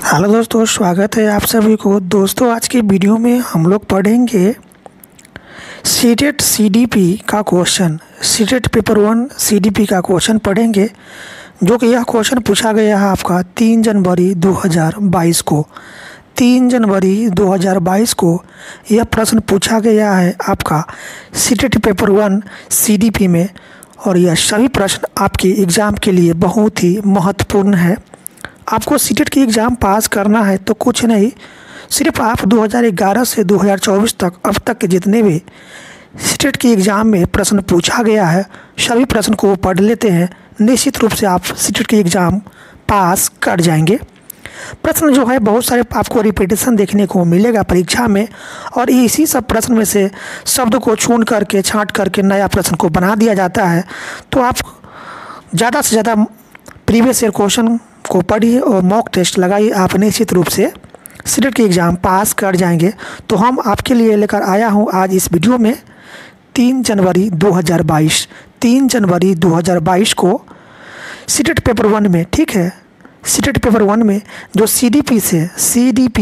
Hello दोस्तों, स्वागत है आप सभी को। दोस्तों आज की वीडियो में हम लोग पढ़ेंगे सीटेट सीडीपी का क्वेश्चन। सीटेट पेपर 1 सीडीपी का क्वेश्चन पढ़ेंगे, जो कि यह क्वेश्चन पूछा गया है आपका 3 जनवरी 2022 को। 3 जनवरी 2022 को यह प्रश्न पूछा गया है आपका सीटेट पेपर 1 सीडीपी में, और यह सभी प्रश्न आपके एग्ज़ाम के लिए बहुत ही महत्वपूर्ण है। आपको सीटेट की एग्ज़ाम पास करना है तो कुछ नहीं, सिर्फ आप 2011 से 2024 तक अब तक के जितने भी सीटेट की एग्ज़ाम में प्रश्न पूछा गया है सभी प्रश्न को पढ़ लेते हैं, निश्चित रूप से आप सीटेट की एग्ज़ाम पास कर जाएंगे। प्रश्न जो है बहुत सारे आपको रिपीटेशन देखने को मिलेगा परीक्षा में, और इसी सब प्रश्न में से शब्द को चुन करके छांट करके नया प्रश्न को बना दिया जाता है। तो आप ज़्यादा से ज़्यादा प्रीवियस ईयर क्वेश्चन को पढ़िए और मॉक टेस्ट लगाइए, आप निश्चित रूप से सीटेट की एग्ज़ाम पास कर जाएंगे। तो हम आपके लिए लेकर आया हूं आज इस वीडियो में 3 जनवरी 2022 को सीटेट पेपर 1 में, ठीक है, सीटेट पेपर 1 में जो सीडीपी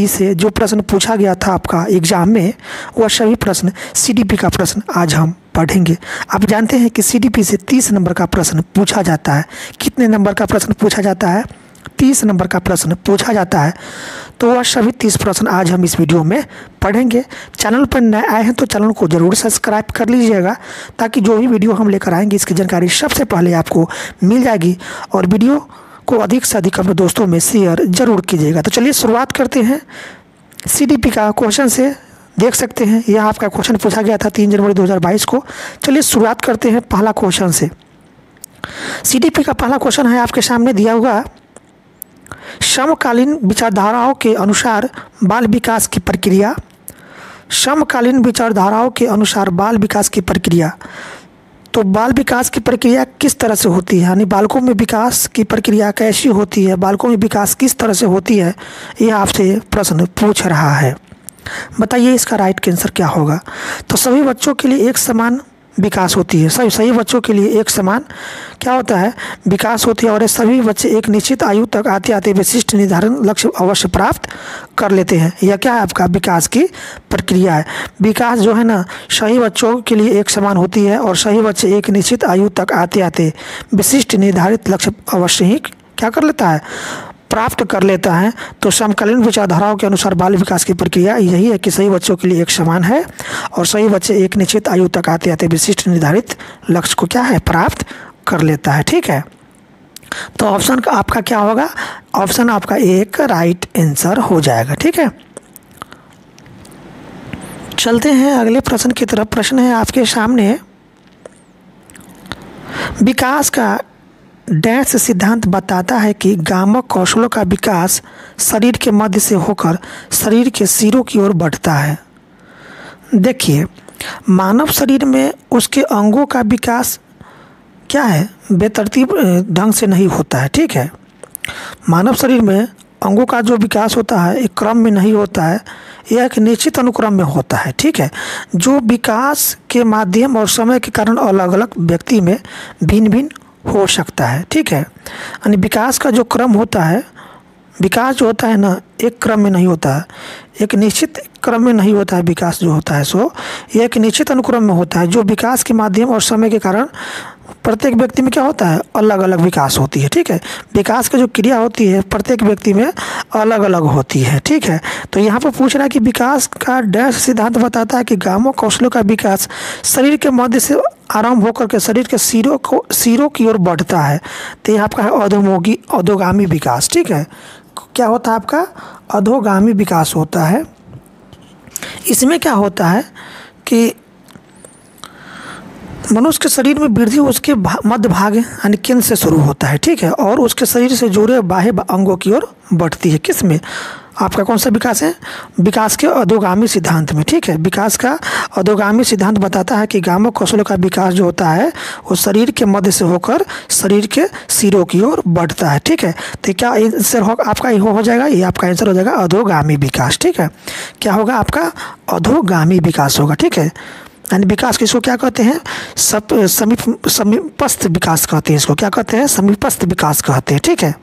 से जो प्रश्न पूछा गया था आपका एग्ज़ाम में, वह सभी प्रश्न सीडीपी का प्रश्न आज हम पढ़ेंगे। आप जानते हैं कि सीडीपी से 30 नंबर का प्रश्न पूछा जाता है। कितने नंबर का प्रश्न पूछा जाता है? 30 नंबर का प्रश्न पूछा जाता है। तो वह सभी 30 प्रश्न आज हम इस वीडियो में पढ़ेंगे। चैनल पर नए आए हैं तो चैनल को ज़रूर सब्सक्राइब कर लीजिएगा, ताकि जो भी वीडियो हम लेकर आएंगे इसकी जानकारी सबसे पहले आपको मिल जाएगी। और वीडियो को अधिक से अधिक अपने दोस्तों में शेयर ज़रूर कीजिएगा। तो चलिए शुरुआत करते हैं सीडीपी का क्वेश्चन से। देख सकते हैं यह आपका क्वेश्चन पूछा गया था 3 जनवरी 2022 को। चलिए शुरुआत करते हैं पहला क्वेश्चन से। सीडीपी का पहला क्वेश्चन है आपके सामने दिया हुआ, समकालीन विचारधाराओं के अनुसार बाल विकास की प्रक्रिया। समकालीन विचारधाराओं के अनुसार बाल विकास की प्रक्रिया, तो बाल विकास की प्रक्रिया किस तरह से होती है, यानी बालकों में विकास की प्रक्रिया कैसी होती है, बालकों में विकास किस तरह से होती है, यह आपसे प्रश्न पूछ रहा है। बताइए इसका राइट आंसर क्या होगा। तो सभी बच्चों के लिए एक समान विकास होती है। सभी बच्चों के लिए एक समान क्या होता है, विकास होती है, और ये सभी बच्चे एक निश्चित आयु तक आते आते विशिष्ट निर्धारण लक्ष्य अवश्य प्राप्त कर लेते हैं। यह क्या है, आपका विकास की प्रक्रिया है। विकास जो है ना, सही बच्चों के लिए एक समान होती है, और सही बच्चे एक निश्चित आयु तक आते आते विशिष्ट निर्धारित लक्ष्य अवश्य ही क्या कर लेता है, प्राप्त कर लेता है। तो समकालीन विचारधाराओं के अनुसार बाल विकास की प्रक्रिया यही है कि सही बच्चों के लिए एक समान है, और सही बच्चे एक निश्चित आयु तक आते आते विशिष्ट निर्धारित लक्ष्य को क्या है, प्राप्त कर लेता है। ठीक है, तो ऑप्शन का आपका क्या होगा, ऑप्शन आपका एक राइट आंसर हो जाएगा। ठीक है, चलते हैं अगले प्रश्न की तरफ। प्रश्न है आपके सामने, विकास का डैश सिद्धांत बताता है कि गामक कौशलों का विकास शरीर के मध्य से होकर शरीर के सिरों की ओर बढ़ता है। देखिए, मानव शरीर में उसके अंगों का विकास क्या है, बेतरतीब ढंग से नहीं होता है। ठीक है, मानव शरीर में अंगों का जो विकास होता है एक क्रम में नहीं होता है, यह एक निश्चित अनुक्रम में होता है। ठीक है, जो विकास के माध्यम और समय के कारण अलग अलग व्यक्ति में भिन्न भिन्न हो सकता है। ठीक है, यानी विकास का जो क्रम होता है, विकास जो होता है ना, एक क्रम में नहीं होता है, एक निश्चित क्रम में नहीं होता है। विकास जो होता है सो ये एक निश्चित अनुक्रम में होता है, जो विकास के माध्यम और समय के कारण प्रत्येक व्यक्ति में क्या होता है, अलग अलग विकास होती है। ठीक है, विकास की जो क्रिया होती है प्रत्येक व्यक्ति में अलग अलग होती है। ठीक है, तो यहाँ पर पूछ रहा है कि विकास का डैश सिद्धांत बताता है कि गामक कौशलों का विकास शरीर के मध्य से आरंभ होकर के शरीर के सिरों की ओर बढ़ता है। तो ये आपका है अधोगामी विकास। ठीक है, क्या होता है आपका, अधोगामी विकास होता है। इसमें क्या होता है कि मनुष्य के शरीर में वृद्धि उसके मध्य भाग यानी केंद्र से शुरू होता है। ठीक है, और उसके शरीर से जुड़े बाह्य अंगों की ओर बढ़ती है। किस में, आपका कौन सा विकास है, विकास के अधोगामी सिद्धांत में। ठीक है, विकास का अधोगामी सिद्धांत बताता है कि गामक कौशलों का विकास जो होता है वो शरीर के मध्य से होकर शरीर के सिरों की ओर बढ़ता है। ठीक है, तो क्या आंसर होगा आपका, ये हो जाएगा, ये आपका आंसर हो जाएगा अधोगामी विकास। ठीक है, क्या होगा आपका, अधोगामी विकास होगा। ठीक है, यानी विकास किसको क्या कहते हैं, समीपस्थ विकास कहते हैं। इसको क्या कहते हैं, समीपस्थ विकास कहते हैं। ठीक है,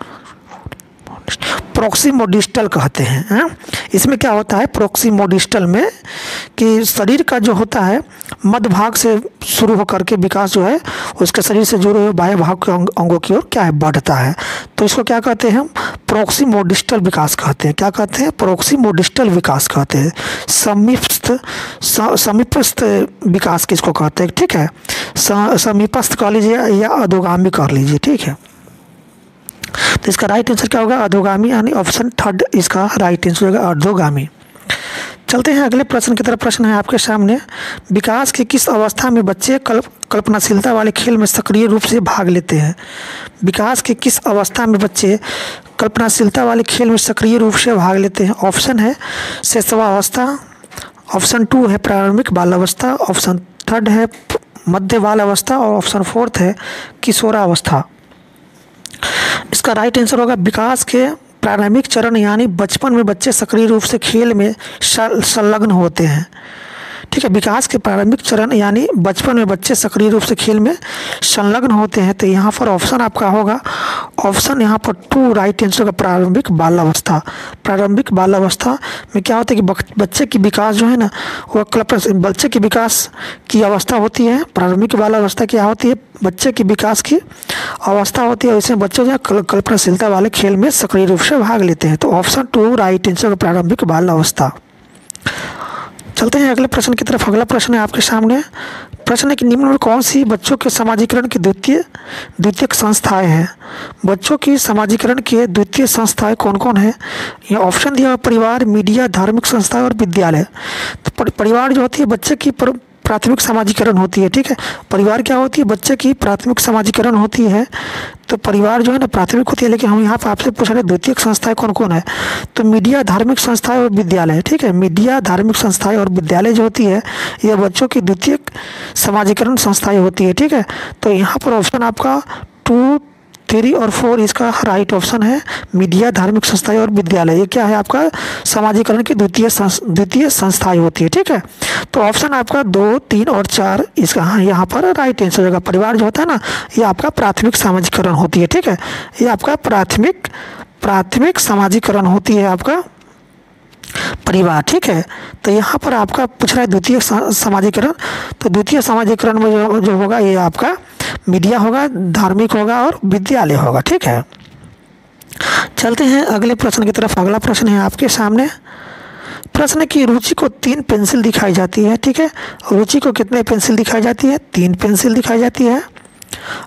प्रोक्सीमोडिस्टल कहते हैं, हाँ? इसमें क्या होता है प्रोक्सीमोडिस्टल में कि शरीर का जो होता है मध्य भाग से शुरू होकर के विकास जो है उसके शरीर से जुड़े हुए बाह्य भाग के अंगों की ओर क्या है बढ़ता है। तो इसको क्या कहते हैं हम प्रोक्सीमोडिस्टल विकास कहते हैं। क्या कहते हैं प्रोक्सीमोडिस्टल विकास कहते हैं। समीपस्थ विकास किसको कहते हैं, ठीक है। समीपस्थ कह लीजिए या अधोगामी कर लीजिए, ठीक है। तो इसका राइट आंसर क्या होगा अधोगामी, यानी ऑप्शन थर्ड इसका राइट आंसर होगा अधोगामी। चलते हैं अगले प्रश्न की तरफ। प्रश्न है आपके सामने, विकास की किस अवस्था में बच्चे कल्पनाशीलता वाले खेल में सक्रिय रूप से भाग लेते हैं। विकास की किस अवस्था में बच्चे कल्पनाशीलता वाले खेल में सक्रिय रूप से भाग लेते हैं। ऑप्शन है शैशवावस्था, ऑप्शन 2 है प्रारंभिक बालावस्था, ऑप्शन 3 है मध्य बाल अवस्था और ऑप्शन 4 है किशोरावस्था। इसका राइट आंसर होगा विकास के प्रारंभिक चरण यानी बचपन में बच्चे सक्रिय रूप से खेल में संलग्न होते हैं, ठीक है। विकास के प्रारंभिक चरण यानी बचपन में बच्चे सक्रिय रूप से खेल में संलग्न होते हैं। तो यहाँ पर ऑप्शन आपका होगा ऑप्शन यहाँ पर 2 राइट आंसर का प्रारंभिक बालावस्था। प्रारंभिक बालावस्था में क्या होता है कि बच्चे की विकास जो है ना वो बच्चे की विकास की अवस्था होती है। प्रारंभिक बालावस्था क्या होती है बच्चे की विकास की अवस्था होती है। इसमें बच्चे जो है कल्पनाशीलता वाले खेल में सक्रिय रूप से भाग लेते हैं। तो ऑप्शन 2 राइट आंसर का प्रारंभिक बालावस्था। चलते हैं अगले प्रश्न की तरफ। अगला प्रश्न है आपके सामने। प्रश्न है कि निम्न में कौन सी बच्चों के समाजीकरण की द्वितीयक संस्थाएं हैं। बच्चों की समाजीकरण की द्वितीय संस्थाएं कौन कौन है। ये ऑप्शन दिया परिवार, मीडिया, धार्मिक संस्थाएं और विद्यालय। तो परिवार जो होती है बच्चे की प्राथमिक समाजीकरण होती है, ठीक है। परिवार क्या होती है बच्चे की प्राथमिक समाजीकरण होती है। तो परिवार जो है ना प्राथमिक होती है, लेकिन हम यहाँ पर आपसे पूछ रहे हैं द्वितीयक संस्थाएं कौन कौन है। तो मीडिया, धार्मिक संस्थाएं और विद्यालय, ठीक है। मीडिया, धार्मिक संस्थाएं और विद्यालय जो होती है यह बच्चों की द्वितीयक समाजीकरण संस्थाएं होती है, ठीक है। तो यहाँ पर ऑप्शन आपका 2, 3 और 4 इसका राइट ऑप्शन है मीडिया, धार्मिक संस्थाएं और विद्यालय। ये क्या है आपका समाजीकरण की द्वितीय संस्थाएं होती है, ठीक है। तो ऑप्शन आपका 2, 3 और 4 इसका यहाँ पर राइट आंसर होगा। परिवार जो होता है ना ये आपका प्राथमिक समाजीकरण होती है, ठीक है। ये आपका प्राथमिक समाजीकरण होती है आपका परिवार, ठीक है। तो यहाँ पर आपका पूछ रहा है द्वितीय समाजीकरण। तो द्वितीय समाजीकरण में जो होगा ये आपका मीडिया होगा, धार्मिक होगा और विद्यालय होगा, ठीक है। चलते हैं अगले प्रश्न की तरफ। अगला प्रश्न है आपके सामने। प्रश्न की रुचि को 3 पेंसिल दिखाई जाती है, ठीक है। रुचि को कितने पेंसिल दिखाई जाती है 3 पेंसिल दिखाई जाती है।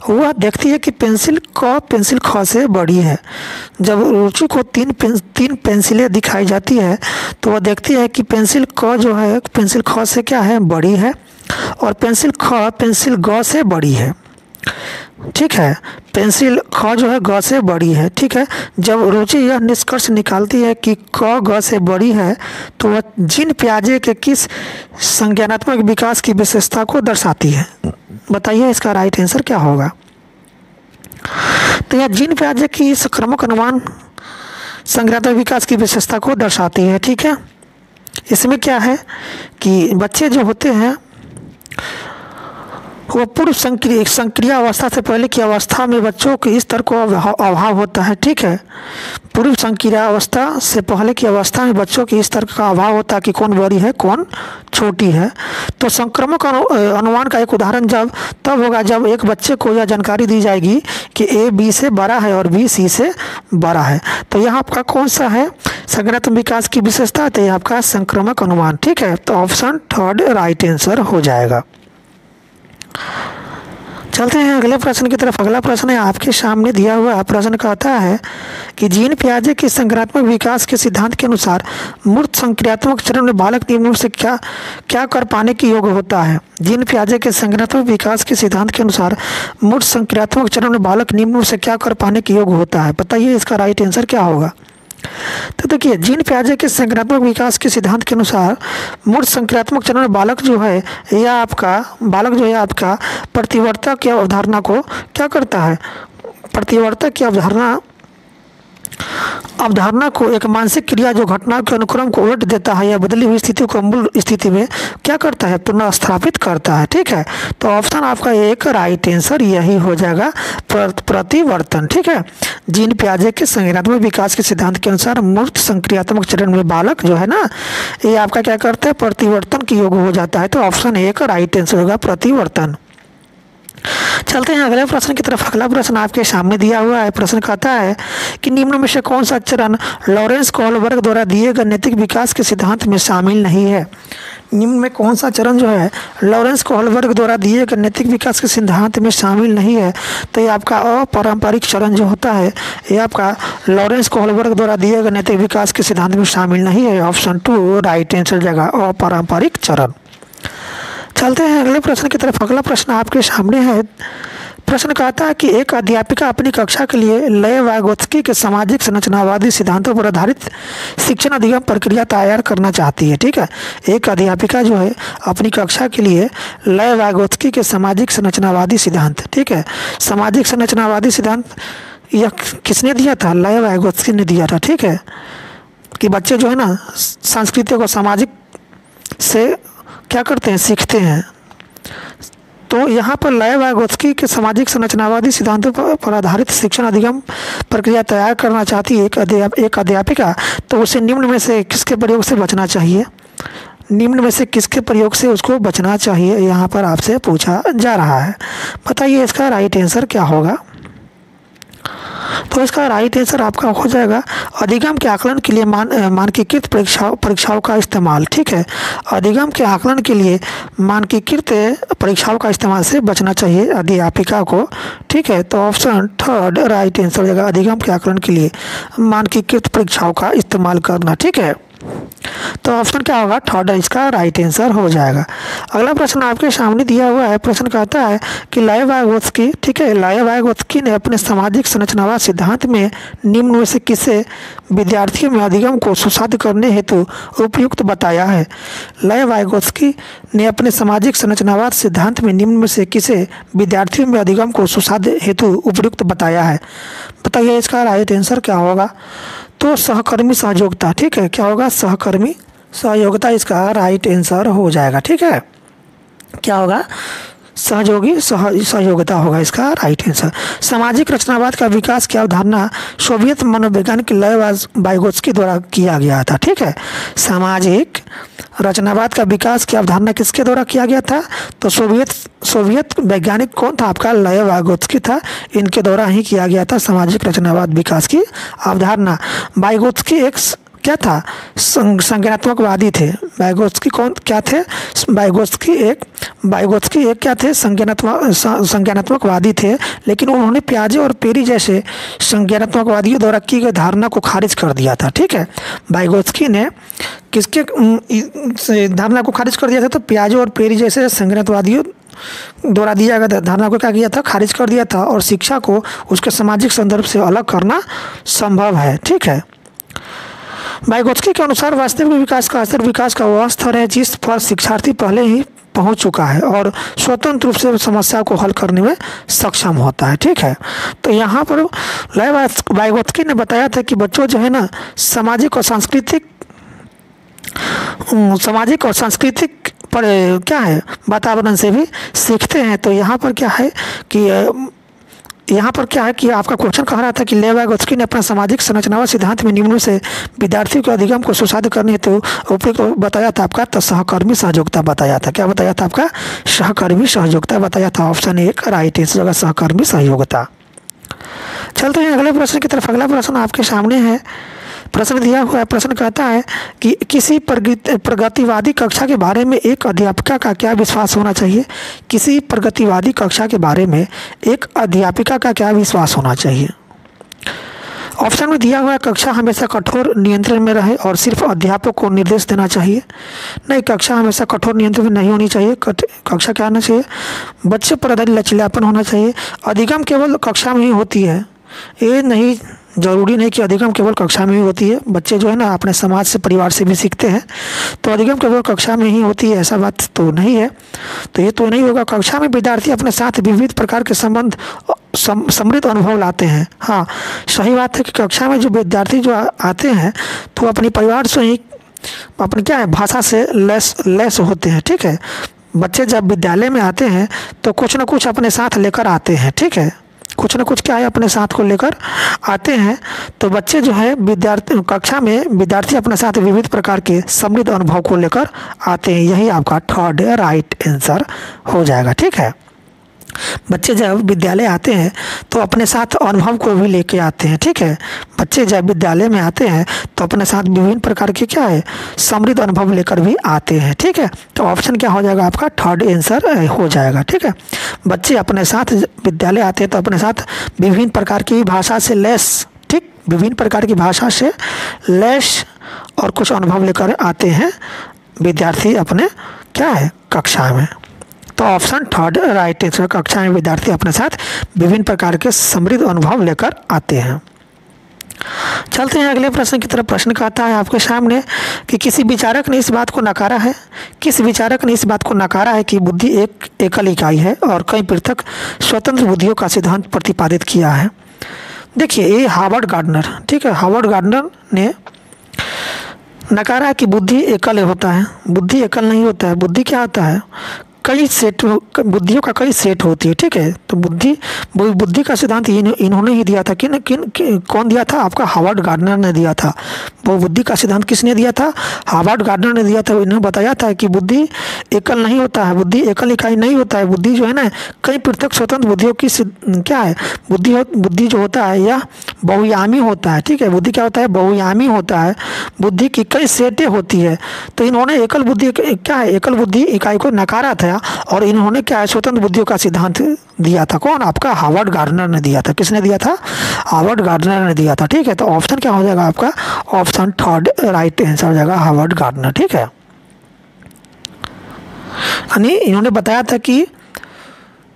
वह देखती है कि पेंसिल ख से बड़ी है। जब रुचि को 3 पेंसिलें दिखाई जाती है तो वह देखती है कि पेंसिल क जो है पेंसिल ख से क्या है बड़ी है और पेंसिल ग से बड़ी है, ठीक है। पेंसिल ख जो है ग से बड़ी है, ठीक है। जब रुचि यह निष्कर्ष निकालती है कि क ग से बड़ी है तो वह जीन पियाजे के किस संज्ञानात्मक विकास की विशेषता को दर्शाती है। बताइए इसका राइट आंसर क्या होगा। तो यह जीन पियाजे की संक्रामक अनुमान संज्ञानात्मक विकास की विशेषता को दर्शाती है, ठीक है। इसमें क्या है कि बच्चे जो होते हैं वो पूर्व संक्रिय अवस्था से पहले की अवस्था में बच्चों के स्तर को अभाव होता है, ठीक है। पूर्व संक्रिय अवस्था से पहले की अवस्था में बच्चों के स्तर का अभाव होता है कि कौन बड़ी है कौन छोटी है। तो संक्रामक अनुमान का एक उदाहरण तब होगा जब एक बच्चे को यह जानकारी दी जाएगी कि A B से बड़ा है और B C से बड़ा है। तो यह आपका कौन सा है संज्ञानात्मक विकास की विशेषता। तो यह आपका संक्रामक अनुमान, ठीक है। तो ऑप्शन 3 राइट आंसर हो जाएगा। चलते हैं अगले प्रश्न की तरफ। अगला प्रश्न है आपके सामने दिया हुआ प्रश्न कहता है कि जीन पियाजे के संक्रियात्मक विकास के सिद्धांत के अनुसार मूर्त संक्रियात्मक चरण में बालक निम्न से क्या कर पाने के योग्य होता है। जीन पियाजे के संक्रियात्मक विकास के सिद्धांत के अनुसार मूर्त संक्रियात्मक चरण में बालक निम्न से क्या कर पाने के योग्य होता है। बताइए इसका राइट आंसर क्या होगा। तो देखिए जीन पियाजे के संक्रियात्मक विकास के सिद्धांत के अनुसार मूर्त संक्रियात्मक चरण में बालक जो है आपका प्रतिवर्तक की अवधारणा को क्या करता है। प्रतिवर्तक की अवधारणा को एक मानसिक क्रिया जो घटनाओं के अनुक्रम को उलट देता है या बदली हुई स्थिति को मूल स्थिति में क्या करता है, पुनर्स्थापित करता है। ठीक है, तो ऑप्शन आपका एक राइट आंसर यही हो जाएगा, प्रतिवर्तन। ठीक है, जीन पियाजे के संज्ञानात्मक विकास के सिद्धांत के अनुसार मूर्त संक्रियात्मक चरण में बालक जो है ना, ये आपका क्या करता है, प्रतिवर्तन के योग हो जाता है। तो ऑप्शन एक राइट आंसर होगा, प्रतिवर्तन। चलते हैं अगले प्रश्न की तरफ। अगला प्रश्न आपके सामने दिया हुआ है। प्रश्न कहता है कि निम्न में से कौन सा चरण लॉरेंस कोहलबर्ग द्वारा दिए गए नैतिक विकास के सिद्धांत में शामिल नहीं है। निम्न में कौन सा चरण जो है लॉरेंस कोहलबर्ग द्वारा दिए गए नैतिक विकास के सिद्धांत में शामिल नहीं है। तो ये आपका अपारंपरिक चरण जो होता है, ये आपका लॉरेंस कोहलबर्ग द्वारा दिए गए नैतिक विकास के सिद्धांत में शामिल नहीं है। ऑप्शन 2 राइट आंसर जगह अपारंपरिक चरण। चलते हैं अगले प्रश्न की तरफ। अगला प्रश्न आपके सामने है। प्रश्न कहता है कि एक अध्यापिका अपनी कक्षा के लिए लेव वाइगोत्स्की के सामाजिक संरचनावादी सिद्धांतों पर आधारित शिक्षण अधिगम प्रक्रिया तैयार करना चाहती है। ठीक है, एक अध्यापिका जो है अपनी कक्षा के लिए लेव वाइगोत्स्की के सामाजिक संरचनावादी सिद्धांत, ठीक है, सामाजिक संरचनावादी सिद्धांत यह किसने दिया था, लेव वाइगोत्स्की ने दिया था। ठीक है, कि बच्चे जो है ना संस्कृति को सामाजिक से क्या करते हैं, सीखते हैं। तो यहाँ पर लेव वाइगोत्स्की के सामाजिक संरचनावादी सिद्धांतों पर आधारित शिक्षण अधिगम प्रक्रिया तैयार करना चाहती है एक अध्यापिका। तो उसे निम्न में से किसके प्रयोग से बचना चाहिए, निम्न में से किसके प्रयोग से उसको बचना चाहिए, यहाँ पर आपसे पूछा जा रहा है। बताइए इसका राइट आंसर क्या होगा। तो इसका राइट आंसर आपका हो जाएगा अधिगम के आकलन के लिए मानकीकृत परीक्षाओं का इस्तेमाल। ठीक है, अधिगम के आकलन के लिए मानकीकृत परीक्षाओं का इस्तेमाल से बचना चाहिए अध्यापिका को। ठीक है, तो ऑप्शन 3 राइट आंसर हो जाएगा, अधिगम के आकलन के लिए मानकीकृत परीक्षाओं का इस्तेमाल करना। ठीक है, तो ऑप्शन क्या होगा, 3 इसका राइट आंसर हो जाएगा। अगला प्रश्न आपके सामने दिया हुआ है। प्रश्न कहता है कि लेव वाइगोत्स्की, ठीक है, लेव वाइगोत्स्की ने अपने सामाजिक संरचनावाद सिद्धांत में निम्न में से किसे विद्यार्थियों में अधिगम को सुसाध्य करने हेतु उपयुक्त बताया है। लेव वाइगोत्स्की ने अपने सामाजिक संरचनावाद सिद्धांत में निम्न में से किसे विद्यार्थियों में अधिगम को सुसाध्य हेतु उपयुक्त बताया है। बताइए इसका राइट आंसर क्या होगा। तो सहकर्मी सहयोगिता। ठीक है, क्या होगा, सहकर्मी सहयोगिता इसका राइट आंसर हो जाएगा। ठीक है, क्या होगा, सहयोगी सहयोगिता होगा इसका राइट आंसर। सामाजिक रचनावाद का विकास की अवधारणा सोवियत मनोवैज्ञानिक लेव वाइगोत्स्की द्वारा किया गया था। ठीक है, सामाजिक रचनावाद का विकास की अवधारणा किसके द्वारा किया गया था, तो सोवियत वैज्ञानिक कौन था आपका, लेव वाइगोत्स्की था, इनके द्वारा ही किया गया था सामाजिक रचनावाद विकास की अवधारणा। वाइगोत्स्की एक क्या था, संज्ञानात्मकवादी थे। वाइगोत्स्की कौन क्या थे, वाइगोत्स्की एक क्या थे, संज्ञानात्मकवादी थे। लेकिन उन्होंने पियाजे और पेरी जैसे संज्ञानात्मकवादियों द्वारा की गई धारणा को खारिज कर दिया था। ठीक है, वाइगोत्स्की ने किसके धारणा को खारिज कर दिया था, तो पियाजे और पेरी जैसे संज्ञानात्मकवादियों द्वारा दिया गया धारणा को क्या किया था, खारिज कर दिया था, और शिक्षा को उसके सामाजिक संदर्भ से अलग करना संभव है। ठीक है, वाइगोत्स्की के अनुसार वास्तविक विकास का असर विकास का वह स्तर है जिस पर शिक्षार्थी पहले ही पहुंच चुका है और स्वतंत्र रूप से समस्या को हल करने में सक्षम होता है। ठीक है, तो यहाँ पर लेव वाइगोत्स्की ने बताया था कि बच्चों जो है ना सामाजिक और सांस्कृतिक पर क्या है वातावरण से भी सीखते हैं। तो यहाँ पर क्या है कि आपका क्वेश्चन कह रहा था कि लेव वाइगोत्स्की ने अपना सामाजिक संरचनावाद सिद्धांत में निम्न से विद्यार्थियों के अधिगम को सुसाध्य करने हेतु उपयुक्त बताया था आपका, तो सहकर्मी सहयोगिता बताया था। क्या बताया था आपका, सहकर्मी सहयोगिता बताया था। ऑप्शन 1 राइट आंसर होगा, सहकर्मी सहयोगिता। चलते हैं अगले प्रश्न की तरफ। अगला प्रश्न आपके सामने है। प्रश्न दिया हुआ है। प्रश्न कहता है कि किसी प्रगतिवादी कक्षा के बारे में एक अध्यापिका का क्या विश्वास होना चाहिए। किसी प्रगतिवादी कक्षा के बारे में एक अध्यापिका का क्या विश्वास होना चाहिए। ऑप्शन में दिया हुआ है कक्षा हमेशा कठोर नियंत्रण में रहे और सिर्फ अध्यापक को निर्देश देना चाहिए। नहीं, कक्षा हमेशा कठोर नियंत्रण में नहीं होनी चाहिए। कक्षा क्या होना चाहिए, बच्चे पर आधारित लचीलापन होना चाहिए। अधिगम केवल कक्षा में ही होती है, ये नहीं जरूरी नहीं कि अधिगम केवल कक्षा में ही होती है। बच्चे जो है ना अपने समाज से, परिवार से भी सीखते हैं। तो अधिगम केवल कक्षा में ही होती है ऐसा बात तो नहीं है। तो ये तो नहीं होगा। कक्षा में विद्यार्थी अपने साथ विविध प्रकार के संबंध, समृद्ध अनुभव लाते हैं। हाँ, सही बात है कि कक्षा में जो विद्यार्थी जो आते हैं तो अपने परिवार से ही, अपनी क्या है, भाषा से लैस होते हैं। ठीक है, बच्चे जब विद्यालय में आते हैं तो कुछ ना कुछ अपने साथ लेकर आते हैं। ठीक है, कुछ ना कुछ क्या है अपने साथ को लेकर आते हैं। तो बच्चे जो है विद्यार्थी, कक्षा में विद्यार्थी अपने साथ विविध प्रकार के समृद्ध अनुभव को लेकर आते हैं। यही आपका थर्ड राइट आंसर हो जाएगा। ठीक है, बच्चे जब विद्यालय आते हैं तो अपने साथ अनुभव को भी लेके आते हैं। ठीक है, बच्चे जब विद्यालय में आते हैं तो अपने साथ विभिन्न प्रकार के क्या है, समृद्ध अनुभव लेकर भी आते हैं। ठीक है, तो ऑप्शन क्या हो जाएगा आपका, थर्ड आंसर हो जाएगा। ठीक है, बच्चे अपने साथ विद्यालय आते हैं तो अपने साथ विभिन्न प्रकार की भाषा से लैस, ठीक, विभिन्न प्रकार की भाषा से लैस और कुछ अनुभव लेकर आते हैं विद्यार्थी अपने क्या है, कक्षा में। तो ऑप्शन थर्ड राइट आंसर, कक्षा में विद्यार्थी अपने साथ विभिन्न प्रकार के समृद्ध अनुभव लेकर आते हैं। चलते हैं अगले प्रश्न की तरफ। प्रश्न कहता है आपके सामने कि किसी विचारक ने इस बात को नकारा है, किस विचारक ने इस बात को नकारा है कि बुद्धि एक एकल इकाई है और कई पृथक स्वतंत्र बुद्धियों का सिद्धांत प्रतिपादित किया है। देखिए, ये हार्वर्ड गार्डनर, ठीक है, हार्वर्ड गार्डनर ने नकारा है कि बुद्धि एकल होता है। बुद्धि एकल नहीं होता है। बुद्धि क्या होता है, कई सेट, बुद्धियों का कई सेट होती है। ठीक है, तो बुद्धि का सिद्धांत इन्होंने ही दिया था। कौन दिया था, आपका हार्वर्ड गार्डनर ने दिया था। वो बुद्धि का सिद्धांत किसने दिया था, हार्वर्ड गार्डनर ने दिया था। इन्होंने बताया था कि बुद्धि एकल नहीं होता है, बुद्धि एकल इकाई नहीं होता है। बुद्धि जो है ना कई पृथक स्वतंत्र बुद्धियों की क्या है, बुद्धि जो होता है यह बहुआयामी होता है। ठीक है, बुद्धि क्या होता है, बहुआयामी होता है। बुद्धि की कई सेटें होती है। तो इन्होंने एकल बुद्धि क्या है, एकल बुद्धि इकाई को नकारा था और इन्होंने क्या है, स्वतंत्र बुद्धियों का सिद्धांत दिया था। कौन, आपका हार्वर्ड गार्डनर ने दिया था। किसने दिया था, हार्वर्ड गार्डनर ने दिया था। ठीक है, तो ऑप्शन क्या हो जाएगा आपका, ऑप्शन थर्ड राइट आंसर हो जाएगा, हार्वर्ड गार्डनर। ठीक है, यानी इन्होंने बताया था कि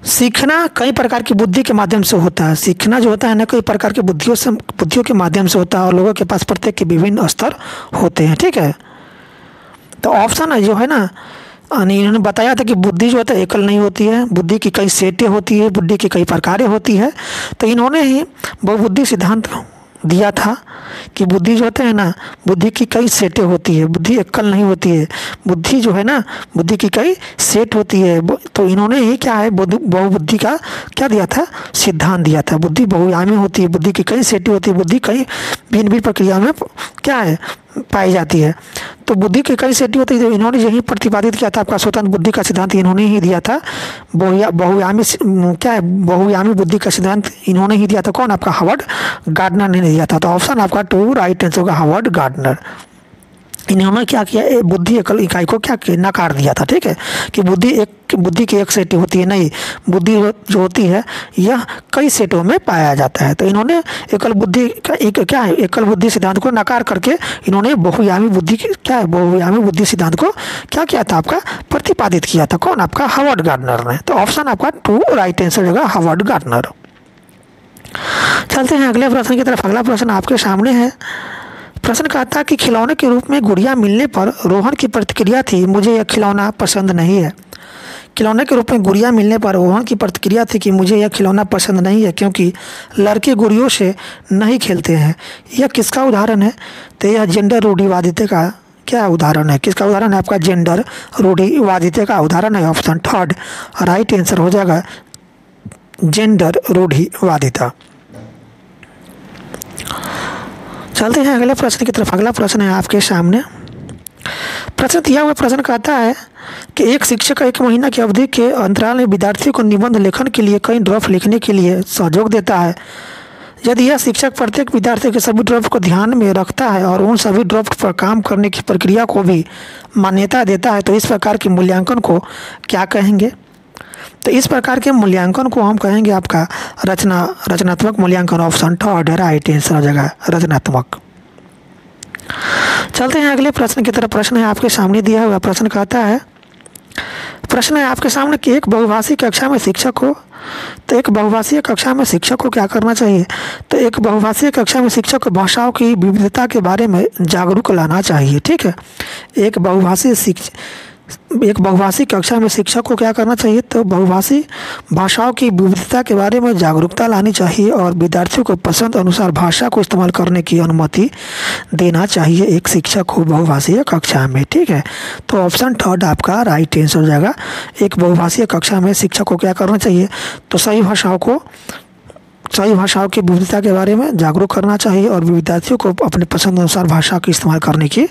सीखना कई प्रकार की बुद्धि के माध्यम से होता है। सीखना जो होता है ना कई प्रकार की बुद्धियों के माध्यम से होता है और लोगों के पास प्रत्येक के विभिन्न स्तर होते हैं। ठीक है, तो ऑप्शन जो है ना, इन्होंने बताया था कि बुद्धि जो होता है एकल नहीं होती है, बुद्धि की कई सेटें होती है, बुद्धि की कई प्रकारें होती है। तो इन्होंने ही बहुबुद्धि सिद्धांत दिया था कि बुद्धि जो होता है ना, बुद्धि की कई सेटें होती है, बुद्धि एकल नहीं होती है। बुद्धि जो है ना, बुद्धि की कई सेट होती है। तो इन्होंने ही क्या है, बहुबुद्धि का क्या दिया था, सिद्धांत दिया था। बुद्धि बहुआयामी होती है, बुद्धि की कई सेटें होती है, बुद्धि कई भिन्न भिन्न प्रक्रिया में क्या है, पाई जाती है। तो बुद्धि की कई सेटें होती है। तो इन्होंने यही प्रतिपादित किया था, आपका स्वतंत्र बुद्धि का सिद्धांत इन्होंने ही दिया था। बहुआयामी क्या है, बहुआयामी बुद्धि का सिद्धांत इन्होंने ही दिया था। कौन, आपका हार्वर्ड गार्डनर ने दिया था। तो ऑप्शन आपका टू राइट आंसर होगा, हार्वर्ड गार्डनर। इन्होंने क्या किया, बुद्धि एकल इकाई को क्या किया, नकार दिया था। ठीक है, कि बुद्धि की एक सेट होती है, नहीं, बुद्धि जो होती है यह कई सेटों में पाया जाता है। तो इन्होंने एकल बुद्धि का क्या है, एकल बुद्धि सिद्धांत को नकार करके इन्होंने बहुआयामी बुद्धि क्या है, बहुआयामी बुद्धि सिद्धांत को क्या किया था, आपका प्रतिपादित किया था। कौन, आपका हार्वर्ड गार्डनर ने। तो ऑप्शन आपका टू राइट आंसर होगा, हार्वर्ड गार्डनर। चलते हैं अगले प्रश्न की तरफ। अगला प्रश्न आपके सामने है। प्रश्न कहता है कि खिलौने के रूप में गुड़िया मिलने पर रोहन की प्रतिक्रिया थी, मुझे यह खिलौना पसंद नहीं है। खिलौने के रूप में गुड़िया मिलने पर रोहन की प्रतिक्रिया थी कि मुझे यह खिलौना पसंद नहीं है क्योंकि लड़के गुड़ियों से नहीं खेलते हैं। यह किसका उदाहरण है, तो यह जेंडर रूढ़िवादिता का क्या उदाहरण है। किसका उदाहरण है, आपका जेंडर रूढ़िवादिता का उदाहरण है। ऑप्शन थर्ड राइट आंसर हो जाएगा, जेंडर रूढ़िवादिता। चलते हैं अगले प्रश्न की तरफ। अगला प्रश्न है आपके सामने। प्रश्न दिया हुआ प्रश्न कहता है कि एक शिक्षक 1 महीना की अवधि के अंतराल में विद्यार्थियों को निबंध लेखन के लिए कई ड्राफ्ट लिखने के लिए सहयोग देता है। यदि यह शिक्षक प्रत्येक विद्यार्थी के सभी ड्राफ्ट को ध्यान में रखता है और उन सभी ड्राफ्ट पर काम करने की प्रक्रिया को भी मान्यता देता है तो इस प्रकार के मूल्यांकन को क्या कहेंगे। तो इस प्रकार के मूल्यांकन को हम कहेंगे आपका रचनात्मक मूल्यांकन। ऑप्शन थर्ड राइट आंसर हो जाएगा, रचनात्मक। चलते हैं अगले प्रश्न की तरफ। प्रश्न है आपके सामने दिया हुआ। प्रश्न कहता है, प्रश्न है आपके सामने कि एक बहुभाषी कक्षा में शिक्षक हो तो एक बहुभाषीय कक्षा में शिक्षक को क्या करना चाहिए। तो एक बहुभाषीय कक्षा में शिक्षक को भाषाओं की विविधता के बारे में जागरूक लाना चाहिए। ठीक है, एक बहुभाषी कक्षा में शिक्षक को क्या करना चाहिए, तो बहुभाषी भाषाओं की विविधता के बारे में जागरूकता लानी चाहिए और विद्यार्थियों को पसंद अनुसार भाषा को इस्तेमाल करने की अनुमति देना चाहिए एक शिक्षक को बहुभाषीय कक्षा में। ठीक है, तो ऑप्शन थर्ड आपका राइट आंसर हो जाएगा। एक बहुभाषीय कक्षा में शिक्षक को क्या करना चाहिए, तो सही भाषाओं की विविधता के बारे में जागरूक करना चाहिए और विद्यार्थियों को अपने पसंद अनुसार भाषा का इस्तेमाल करने की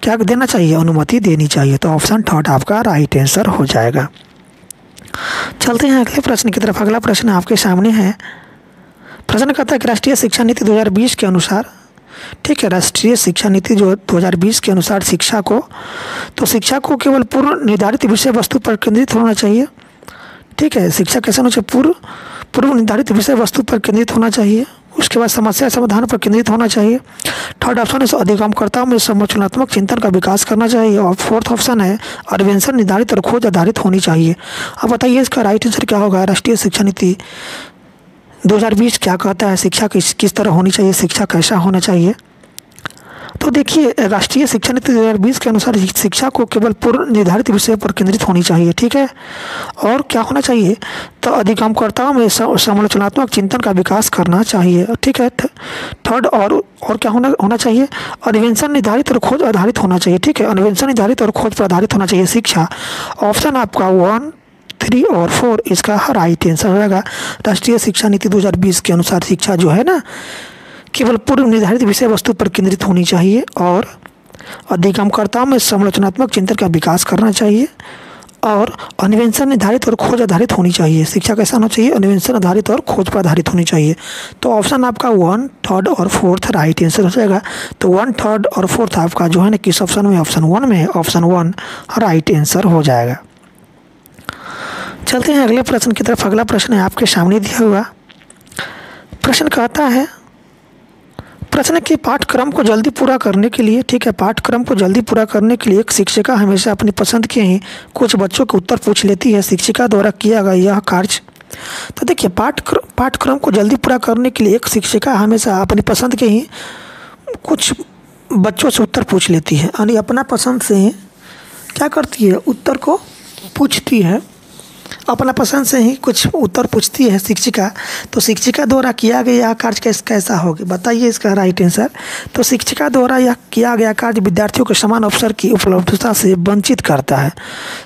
क्या देना चाहिए, अनुमति देनी चाहिए। तो ऑप्शन थर्ड आपका राइट आंसर हो जाएगा। चलते हैं अगले प्रश्न की तरफ। अगला प्रश्न आपके सामने है। प्रश्न कहता है कि राष्ट्रीय शिक्षा नीति 2020 के अनुसार, ठीक है, राष्ट्रीय शिक्षा नीति जो 2020 के अनुसार शिक्षा को केवल पूर्व निर्धारित विषय वस्तु पर केंद्रित होना चाहिए। ठीक है, शिक्षा कैसे होना चाहिए, पूर्व निर्धारित विषय वस्तु पर केंद्रित होना चाहिए। उसके बाद समस्या समाधान पर केंद्रित होना चाहिए। थर्ड ऑप्शन है अधिगमकर्ताओं में संरचनात्मक चिंतन का विकास करना चाहिए और फोर्थ ऑप्शन है अन्वेषण निर्धारित और खोज आधारित होनी चाहिए। अब बताइए इसका राइट आंसर क्या होगा। राष्ट्रीय शिक्षा नीति 2020 क्या कहता है, शिक्षा किस तरह होनी चाहिए, शिक्षा कैसा होना चाहिए। तो देखिए, राष्ट्रीय शिक्षा नीति 2020 के अनुसार शिक्षा को केवल पूर्व निर्धारित विषय पर केंद्रित होनी चाहिए। ठीक है, और क्या होना चाहिए, तो अधिगमकर्ताओं में समालोचनात्मक चिंतन का विकास करना चाहिए। ठीक है, थर्ड और क्या होना चाहिए, अन्वेषण निर्धारित और खोज आधारित होना चाहिए। ठीक है, अन्वेषण निर्धारित और खोज पर आधारित होना चाहिए शिक्षा। ऑप्शन आपका 1, 3 और 4 इसका राइट आंसर हो जाएगा। राष्ट्रीय शिक्षा नीति 2020 के अनुसार शिक्षा जो है ना, केवल पूर्व निर्धारित विषय वस्तु पर केंद्रित होनी चाहिए और अधिगमकर्ताओं में समालोचनात्मक चिंतन का विकास करना चाहिए और अन्वेषण निर्धारित और खोज आधारित होनी चाहिए। शिक्षा कैसा होना चाहिए, अन्वेषण आधारित और खोज पर आधारित होनी चाहिए। तो ऑप्शन आपका 1, 3 और 4 राइट आंसर हो जाएगा। तो 1, 3 और 4 आपका जो है ना किस ऑप्शन में, ऑप्शन 1 में है। ऑप्शन 1 राइट आंसर हो जाएगा। चलते हैं अगले प्रश्न की तरफ। अगला प्रश्न है आपके सामने दिया हुआ। प्रश्न कहता है, प्रश्न के पाठ्यक्रम को जल्दी पूरा करने के लिए, ठीक है, पाठ्यक्रम को जल्दी पूरा करने के लिए एक शिक्षिका हमेशा अपनी पसंद के ही कुछ बच्चों के उत्तर पूछ लेती है। शिक्षिका द्वारा किया गया यह कार्य। तो देखिए, पाठ्यक्रम को जल्दी पूरा करने के लिए एक शिक्षिका हमेशा अपनी पसंद के ही कुछ बच्चों से उत्तर पूछ लेती है, यानी अपना पसंद से ही क्या करती है, उत्तर को पूछती है। अपना पसंद से ही कुछ उत्तर पूछती है शिक्षिका। तो शिक्षिका द्वारा किया गया यह कार्य कैसा होगा, बताइए इसका राइट आंसर। तो शिक्षिका द्वारा यह किया गया कार्य विद्यार्थियों को समान अवसर की उपलब्धता से वंचित करता है।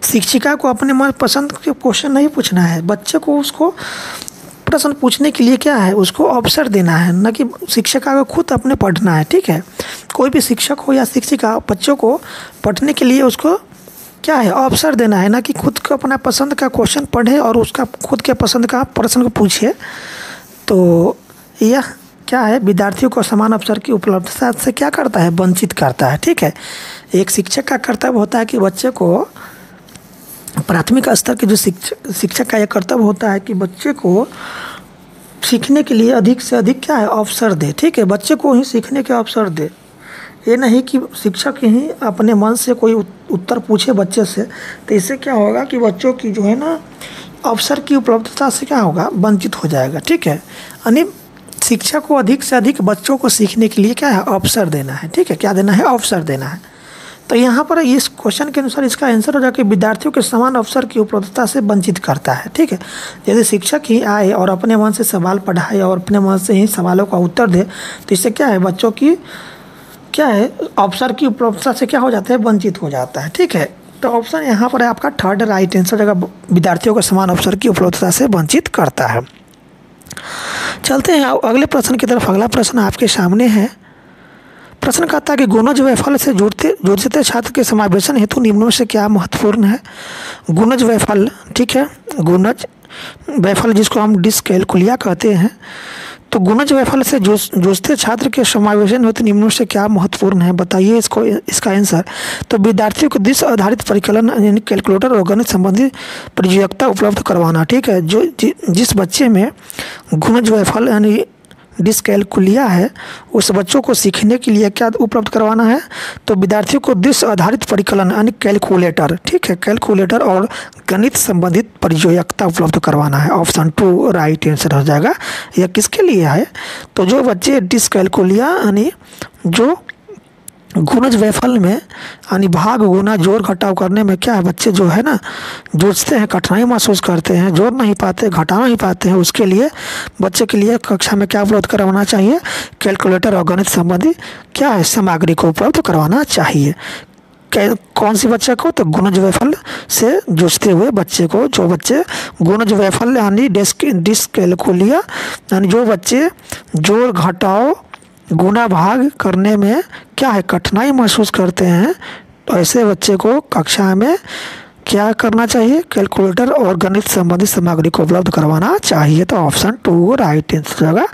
शिक्षिका को अपने मन पसंद के क्वेश्चन नहीं पूछना है, बच्चे को उसको प्रश्न पूछने के लिए क्या है, उसको अवसर देना है, न कि शिक्षिका को खुद अपने पढ़ना है। ठीक है, कोई भी शिक्षक हो या शिक्षिका बच्चों को पढ़ने के लिए उसको क्या है, अवसर देना है, ना कि खुद को अपना पसंद का क्वेश्चन पढ़े और उसका खुद के पसंद का प्रश्न को पूछे। तो यह क्या है, विद्यार्थियों को समान अवसर की उपलब्धता से क्या करता है, वंचित करता है। ठीक है, एक शिक्षक का कर्तव्य होता है कि बच्चे को प्राथमिक स्तर के जो शिक्षक का यह कर्तव्य होता है कि बच्चे को सीखने के लिए अधिक से अधिक क्या है, अवसर दे। ठीक है, बच्चे को ही सीखने के अवसर दे। ये नहीं कि शिक्षक ही अपने मन से कोई उत्तर पूछे बच्चे से, तो इससे क्या होगा कि बच्चों की जो है ना अवसर की उपलब्धता से क्या होगा, वंचित हो जाएगा। ठीक है, यानी शिक्षक को अधिक से अधिक बच्चों को सीखने के लिए क्या है, अवसर देना है। ठीक है, क्या देना है, अवसर देना है। तो यहाँ पर इस क्वेश्चन के अनुसार इसका आंसर हो जाए कि विद्यार्थियों के समान अवसर की उपलब्धता से वंचित करता है। ठीक है, यदि शिक्षक ही आए और अपने मन से सवाल पढ़ाए और अपने मन से ही सवालों का उत्तर दे, तो इससे क्या है, बच्चों की क्या है, अवसर की उपलब्धता से क्या हो जाता है, वंचित हो जाता है। ठीक है, तो ऑप्शन यहाँ पर है आपका थर्ड राइट आंसर जगह, विद्यार्थियों को समान अवसर की उपलब्धता से वंचित करता है। चलते हैं अगले प्रश्न की तरफ। अगला प्रश्न आपके सामने है। प्रश्न कहता है कि गुणज वैफल्य से जुड़ते छात्र के समावेशन हेतु निम्नों से क्या महत्वपूर्ण है। गुणज वैफल्य, ठीक है, गुणज वैफल्य जिसको हम डिसकैलकुलिया कहते हैं, तो गुणज वैफल्य से जूझते छात्र के समावेशन हेतु निम्नों से क्या महत्वपूर्ण है, बताइए इसका आंसर। तो विद्यार्थियों को दृश्य आधारित परिकलन यानी कैलकुलेटर और गणित संबंधी प्रयोज्यता उपलब्ध करवाना। ठीक है, जो जिस बच्चे में गुणज वैफल्य यानी डिस्कैलकुलिया है, उस बच्चों को सीखने के लिए क्या उपलब्ध करवाना है? तो विद्यार्थियों को दृश्य आधारित परिकलन यानी कैलकुलेटर, ठीक है, कैलकुलेटर और गणित संबंधित प्रयोज्यता उपलब्ध करवाना है। ऑप्शन 2 राइट आंसर हो जाएगा। यह किसके लिए है? तो जो बच्चे डिस्कैलकुलिया यानी जो गुणज वैफल्य में यानी भाग गुना जोड़ घटाव करने में क्या है, बच्चे जो है ना जूझते हैं, कठिनाई महसूस करते हैं, जोड़ नहीं पाते, घटा नहीं पाते हैं, उसके लिए बच्चे के लिए कक्षा में क्या उपलब्ध करवाना चाहिए? कैलकुलेटर और गणित संबंधी क्या है सामग्री को उपलब्ध करवाना चाहिए। कौन सी बच्चे को? तो गुणज वैफल्य से जूझते हुए बच्चे को, जो बच्चे गुणज वैफल्य यानी डिस्कैलकुलिया यानी जो बच्चे जोड़ घटाव गुना भाग करने में क्या है कठिनाई महसूस करते हैं, तो ऐसे बच्चे को कक्षा में क्या करना चाहिए? कैलकुलेटर और गणित संबंधी सामग्री को उपलब्ध करवाना चाहिए। तो ऑप्शन 2 राइट आंसर होगा।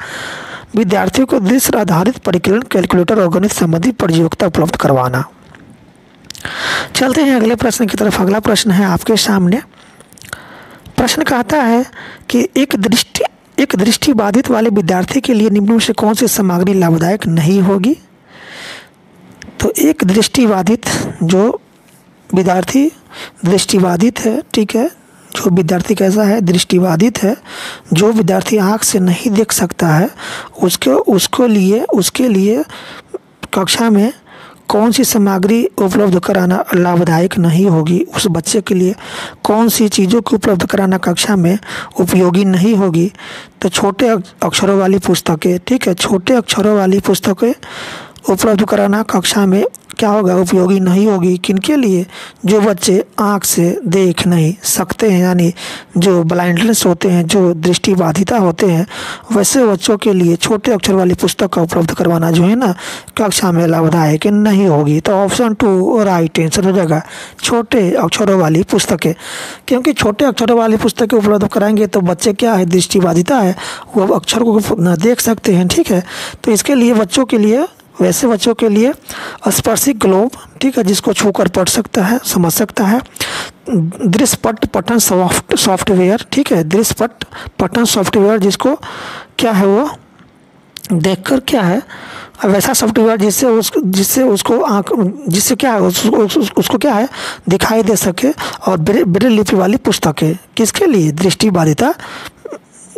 विद्यार्थियों को दृश्य आधारित परिकलन, कैलकुलेटर और गणित संबंधी प्रयोज्यता उपलब्ध करवाना। चलते हैं अगले प्रश्न की तरफ। अगला प्रश्न है आपके सामने। प्रश्न कहता है कि एक दृष्टिबाधित वाले विद्यार्थी के लिए निम्न में से कौन सी सामग्री लाभदायक नहीं होगी? तो एक दृष्टिबाधित जो विद्यार्थी दृष्टिबाधित है, ठीक है, जो विद्यार्थी कैसा है? दृष्टिबाधित है। जो विद्यार्थी आँख से नहीं देख सकता है उसके लिए कक्षा में कौन सी सामग्री उपलब्ध कराना लाभदायक नहीं होगी? उस बच्चे के लिए कौन सी चीज़ों को उपलब्ध कराना कक्षा में उपयोगी नहीं होगी? तो छोटे अक्षरों वाली पुस्तकें, ठीक है, छोटे अक्षरों वाली पुस्तकें उपलब्ध कराना कक्षा में क्या होगा? उपयोगी नहीं होगी। किनके लिए? जो बच्चे आँख से देख नहीं सकते हैं यानी जो ब्लाइंडनेस होते हैं, जो दृष्टिबाधिता होते हैं, वैसे बच्चों के लिए छोटे अक्षर वाली पुस्तक का उपलब्ध करवाना जो है ना कक्षा में लाभदायक नहीं होगी। तो ऑप्शन 2 राइट आंसर हो जाएगा, छोटे अक्षरों वाली पुस्तकें। क्योंकि छोटे अक्षरों वाली पुस्तकें उपलब्ध कराएंगे तो बच्चे क्या है दृष्टिबाधिता है, वो अक्षर को देख सकते हैं, ठीक है। तो इसके लिए बच्चों के लिए, वैसे बच्चों के लिए स्पर्शिक ग्लोब, ठीक है, जिसको छूकर पढ़ सकता है, समझ सकता है, दृश्यपट पठन सॉफ्टवेयर, ठीक है, दृश्यपट पठन सॉफ्टवेयर जिसको क्या है वो देखकर क्या है वैसा सॉफ्टवेयर जिससे क्या है उसको क्या है दिखाई दे सके। और ब्रेल लिपि वाली पुस्तकें किसके लिए? दृष्टिबाधिता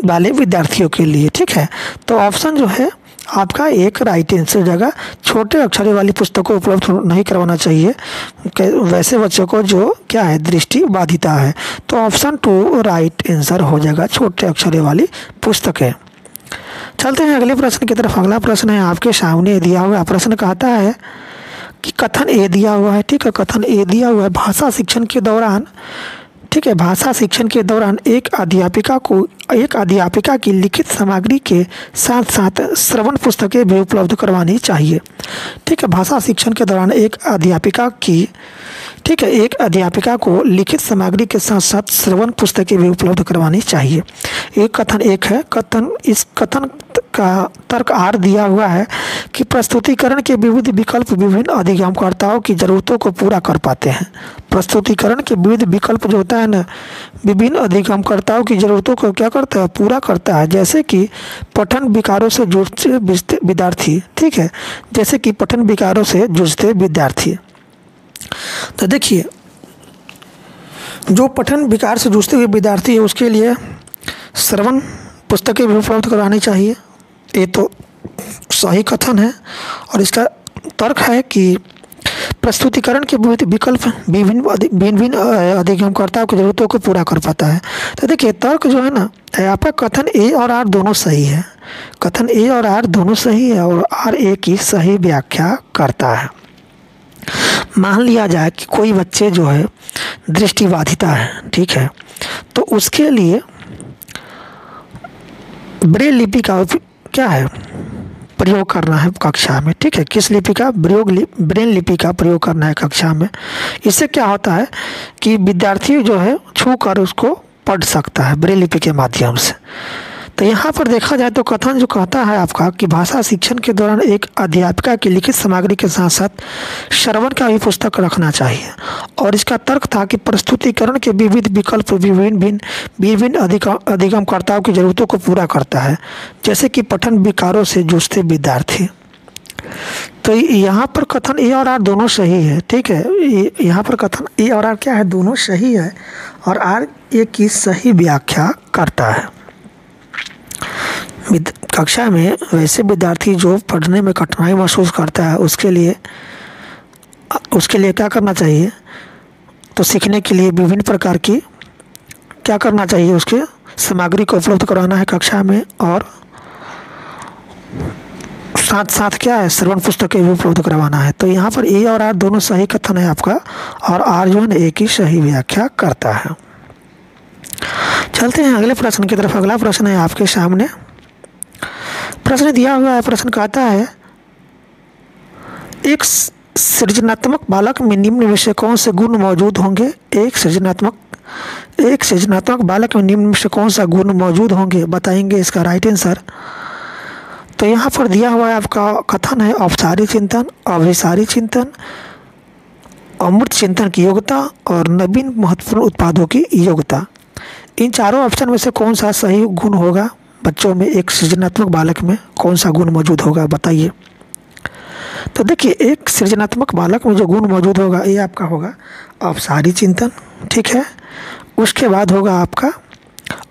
वाले विद्यार्थियों के लिए, ठीक है। तो ऑप्शन जो है आपका एक राइट आंसर जगह, छोटे अक्षरों वाली पुस्तकों उपलब्ध नहीं करवाना चाहिए वैसे बच्चों को जो क्या है दृष्टिबाधिता है। तो ऑप्शन 2 राइट आंसर हो जाएगा, छोटे अक्षरों वाली पुस्तकें। चलते हैं अगले प्रश्न की तरफ। अगला प्रश्न है आपके सामने दिया हुआ प्रश्न कहता है कि कथन ए दिया हुआ है, ठीक है, कथन ए दिया हुआ है भाषा शिक्षण के दौरान, ठीक है, भाषा शिक्षण के दौरान एक अध्यापिका की लिखित सामग्री के साथ साथ श्रवण पुस्तकें भी उपलब्ध करवानी चाहिए, ठीक है। भाषा शिक्षण के दौरान एक अध्यापिका की, ठीक है, एक अध्यापिका को लिखित सामग्री के साथ साथ श्रवण पुस्तकें भी उपलब्ध करवानी चाहिए। एक कथन एक है। इस कथन का तर्क आर दिया हुआ है कि प्रस्तुतिकरण के विविध विकल्प विभिन्न अधिगमकर्ताओं की ज़रूरतों को पूरा कर पाते हैं। प्रस्तुतिकरण के विविध विकल्प जो होता है ना, विभिन्न अधिगमकर्ताओं की ज़रूरतों को क्या करता है? पूरा करता है। जैसे कि पठन विकारों से जूझते विद्यार्थी, ठीक है, जैसे कि पठन विकारों से जूझते विद्यार्थी। तो देखिए, जो पठन विकार से जूझते हुए विद्यार्थी है उसके लिए श्रवण पुस्तकें भी उपलब्ध करानी चाहिए। ये तो सही कथन है। और इसका तर्क है कि प्रस्तुतिकरण के विविध विकल्प विभिन्न अधिगमकर्ताओं की जरूरतों को पूरा कर पाता है। तो देखिए, तर्क जो है ना, आपका कथन ए और आर दोनों सही है। कथन ए और आर दोनों सही है और आर ए की सही व्याख्या करता है। मान लिया जाए कि कोई बच्चे जो है दृष्टिबाधिता है, ठीक है, तो उसके लिए ब्रेल लिपि का क्या है प्रयोग करना है कक्षा में, ठीक है। किस लिपि का? ब्रेल लिपि का प्रयोग करना है कक्षा में। इससे क्या होता है कि विद्यार्थी जो है छू कर उसको पढ़ सकता है ब्रेल लिपि के माध्यम से। तो यहाँ पर देखा जाए तो कथन जो कहता है आपका कि भाषा शिक्षण के दौरान एक अध्यापिका की लिखित सामग्री के साथ साथ श्रवण का भी पुस्तक रखना चाहिए। और इसका तर्क था कि प्रस्तुतिकरण के विविध विकल्प विभिन्न अधिगमकर्ताओं की जरूरतों को पूरा करता है, जैसे कि पठन विकारों से जूझते विद्यार्थी। तो यहाँ पर कथन ए और आर दोनों सही है, ठीक है। यहाँ पर कथन ए और आर क्या है, दोनों सही है और आर ए की सही व्याख्या करता है। कक्षा में वैसे विद्यार्थी जो पढ़ने में कठिनाई महसूस करता है उसके लिए क्या करना चाहिए, तो सीखने के लिए विभिन्न प्रकार की क्या करना चाहिए, उसके सामग्री को उपलब्ध करवाना है कक्षा में, और साथ साथ क्या है, श्रवण पुस्तकें भी उपलब्ध करवाना है। तो यहाँ पर ए और आर दोनों सही कथन है आपका, और आर जो है ना ए की सही व्याख्या करता है। चलते हैं अगले प्रश्न की तरफ। अगला प्रश्न है आपके सामने, प्रश्न दिया हुआ है। प्रश्न कहता है एक सृजनात्मक बालक में निम्न में से कौन से गुण मौजूद होंगे। एक सृजनात्मक बालक में निम्न में से कौन सा गुण मौजूद होंगे, बताएंगे इसका राइट आंसर। तो यहाँ पर दिया हुआ है आपका कथन है औपचारिक चिंतन, अभिसारी चिंतन, अमूर्त चिंतन की योग्यता और नवीन महत्वपूर्ण उत्पादों की योग्यता। इन चारों ऑप्शन में से कौन सा सही गुण होगा बच्चों में, एक सृजनात्मक बालक में कौन सा गुण मौजूद होगा, बताइए। तो देखिए एक सृजनात्मक बालक में जो गुण मौजूद होगा ये आपका होगा औपचारिक चिंतन, ठीक है। उसके बाद होगा आपका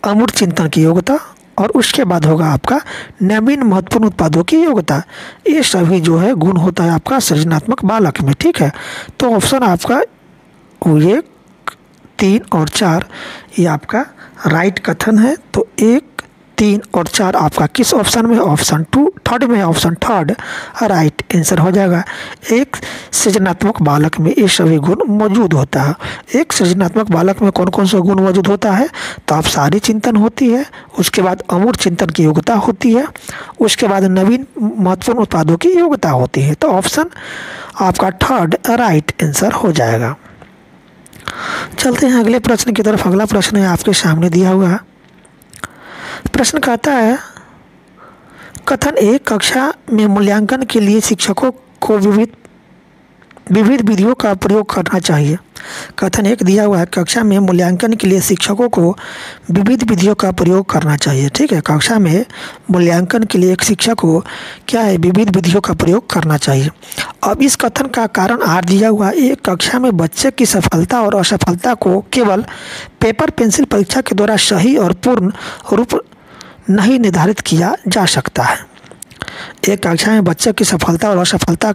अमूर्त चिंतन की योग्यता, और उसके बाद होगा आपका नवीन महत्वपूर्ण उत्पादों की योग्यता। ये सभी जो है गुण होता है आपका सृजनात्मक बालक में, ठीक है। तो ऑप्शन आपका 1, 3 और 4 ये आपका राइट कथन है। तो 1, 3 और 4 आपका किस ऑप्शन में, ऑप्शन 2 थर्ड में, ऑप्शन थर्ड राइट आंसर हो जाएगा। एक सृजनात्मक बालक में ये सभी गुण मौजूद होता है। एक सृजनात्मक बालक में कौन कौन सा गुण मौजूद होता है, तो औपचारी चिंतन होती है, उसके बाद अमूर्त चिंतन की योग्यता होती है, उसके बाद नवीन महत्वपूर्ण उत्पादों की योग्यता होती है। तो ऑप्शन आपका थर्ड राइट आंसर हो जाएगा। चलते हैं अगले प्रश्न की तरफ। अगला प्रश्न है आपके सामने दिया हुआ है। प्रश्न कहता है कथन एक कक्षा में मूल्यांकन के लिए शिक्षकों को विविध विधियों का प्रयोग करना चाहिए। कथन एक दिया हुआ है कक्षा में मूल्यांकन के लिए शिक्षकों को विविध विधियों का प्रयोग करना चाहिए, ठीक है। कक्षा में मूल्यांकन के लिए एक शिक्षक को क्या है, विविध विधियों का प्रयोग करना चाहिए। अब इस कथन का कारण आर दिया हुआ है। एक कक्षा में बच्चे की सफलता और असफलता को केवल पेपर पेंसिल परीक्षा के द्वारा सही और पूर्ण रूप नहीं निर्धारित किया जा सकता है। एक कक्षा में बच्चे की सफलता और असफलता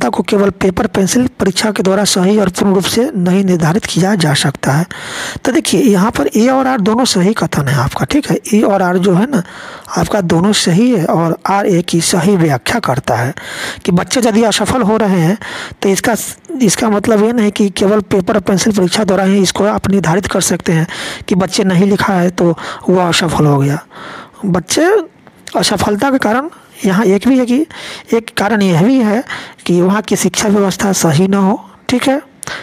को केवल पेपर पेंसिल परीक्षा के द्वारा सही और पूर्ण रूप से नहीं निर्धारित किया जा सकता है। तो देखिए यहाँ पर ए और आर दोनों सही कथन है आपका, ठीक है। ए और आर जो है ना आपका दोनों सही है, और आर ए की सही व्याख्या करता है कि बच्चे यदि असफल हो रहे हैं तो इसका मतलब ये नहीं कि केवल पेपर और पेंसिल परीक्षा द्वारा ही इसको आप निर्धारित कर सकते हैं कि बच्चे नहीं लिखा है तो वह असफल हो गया। बच्चे असफलता के कारण यहाँ एक भी है कि एक कारण यह भी है कि वहाँ की शिक्षा व्यवस्था सही ना हो, ठीक है।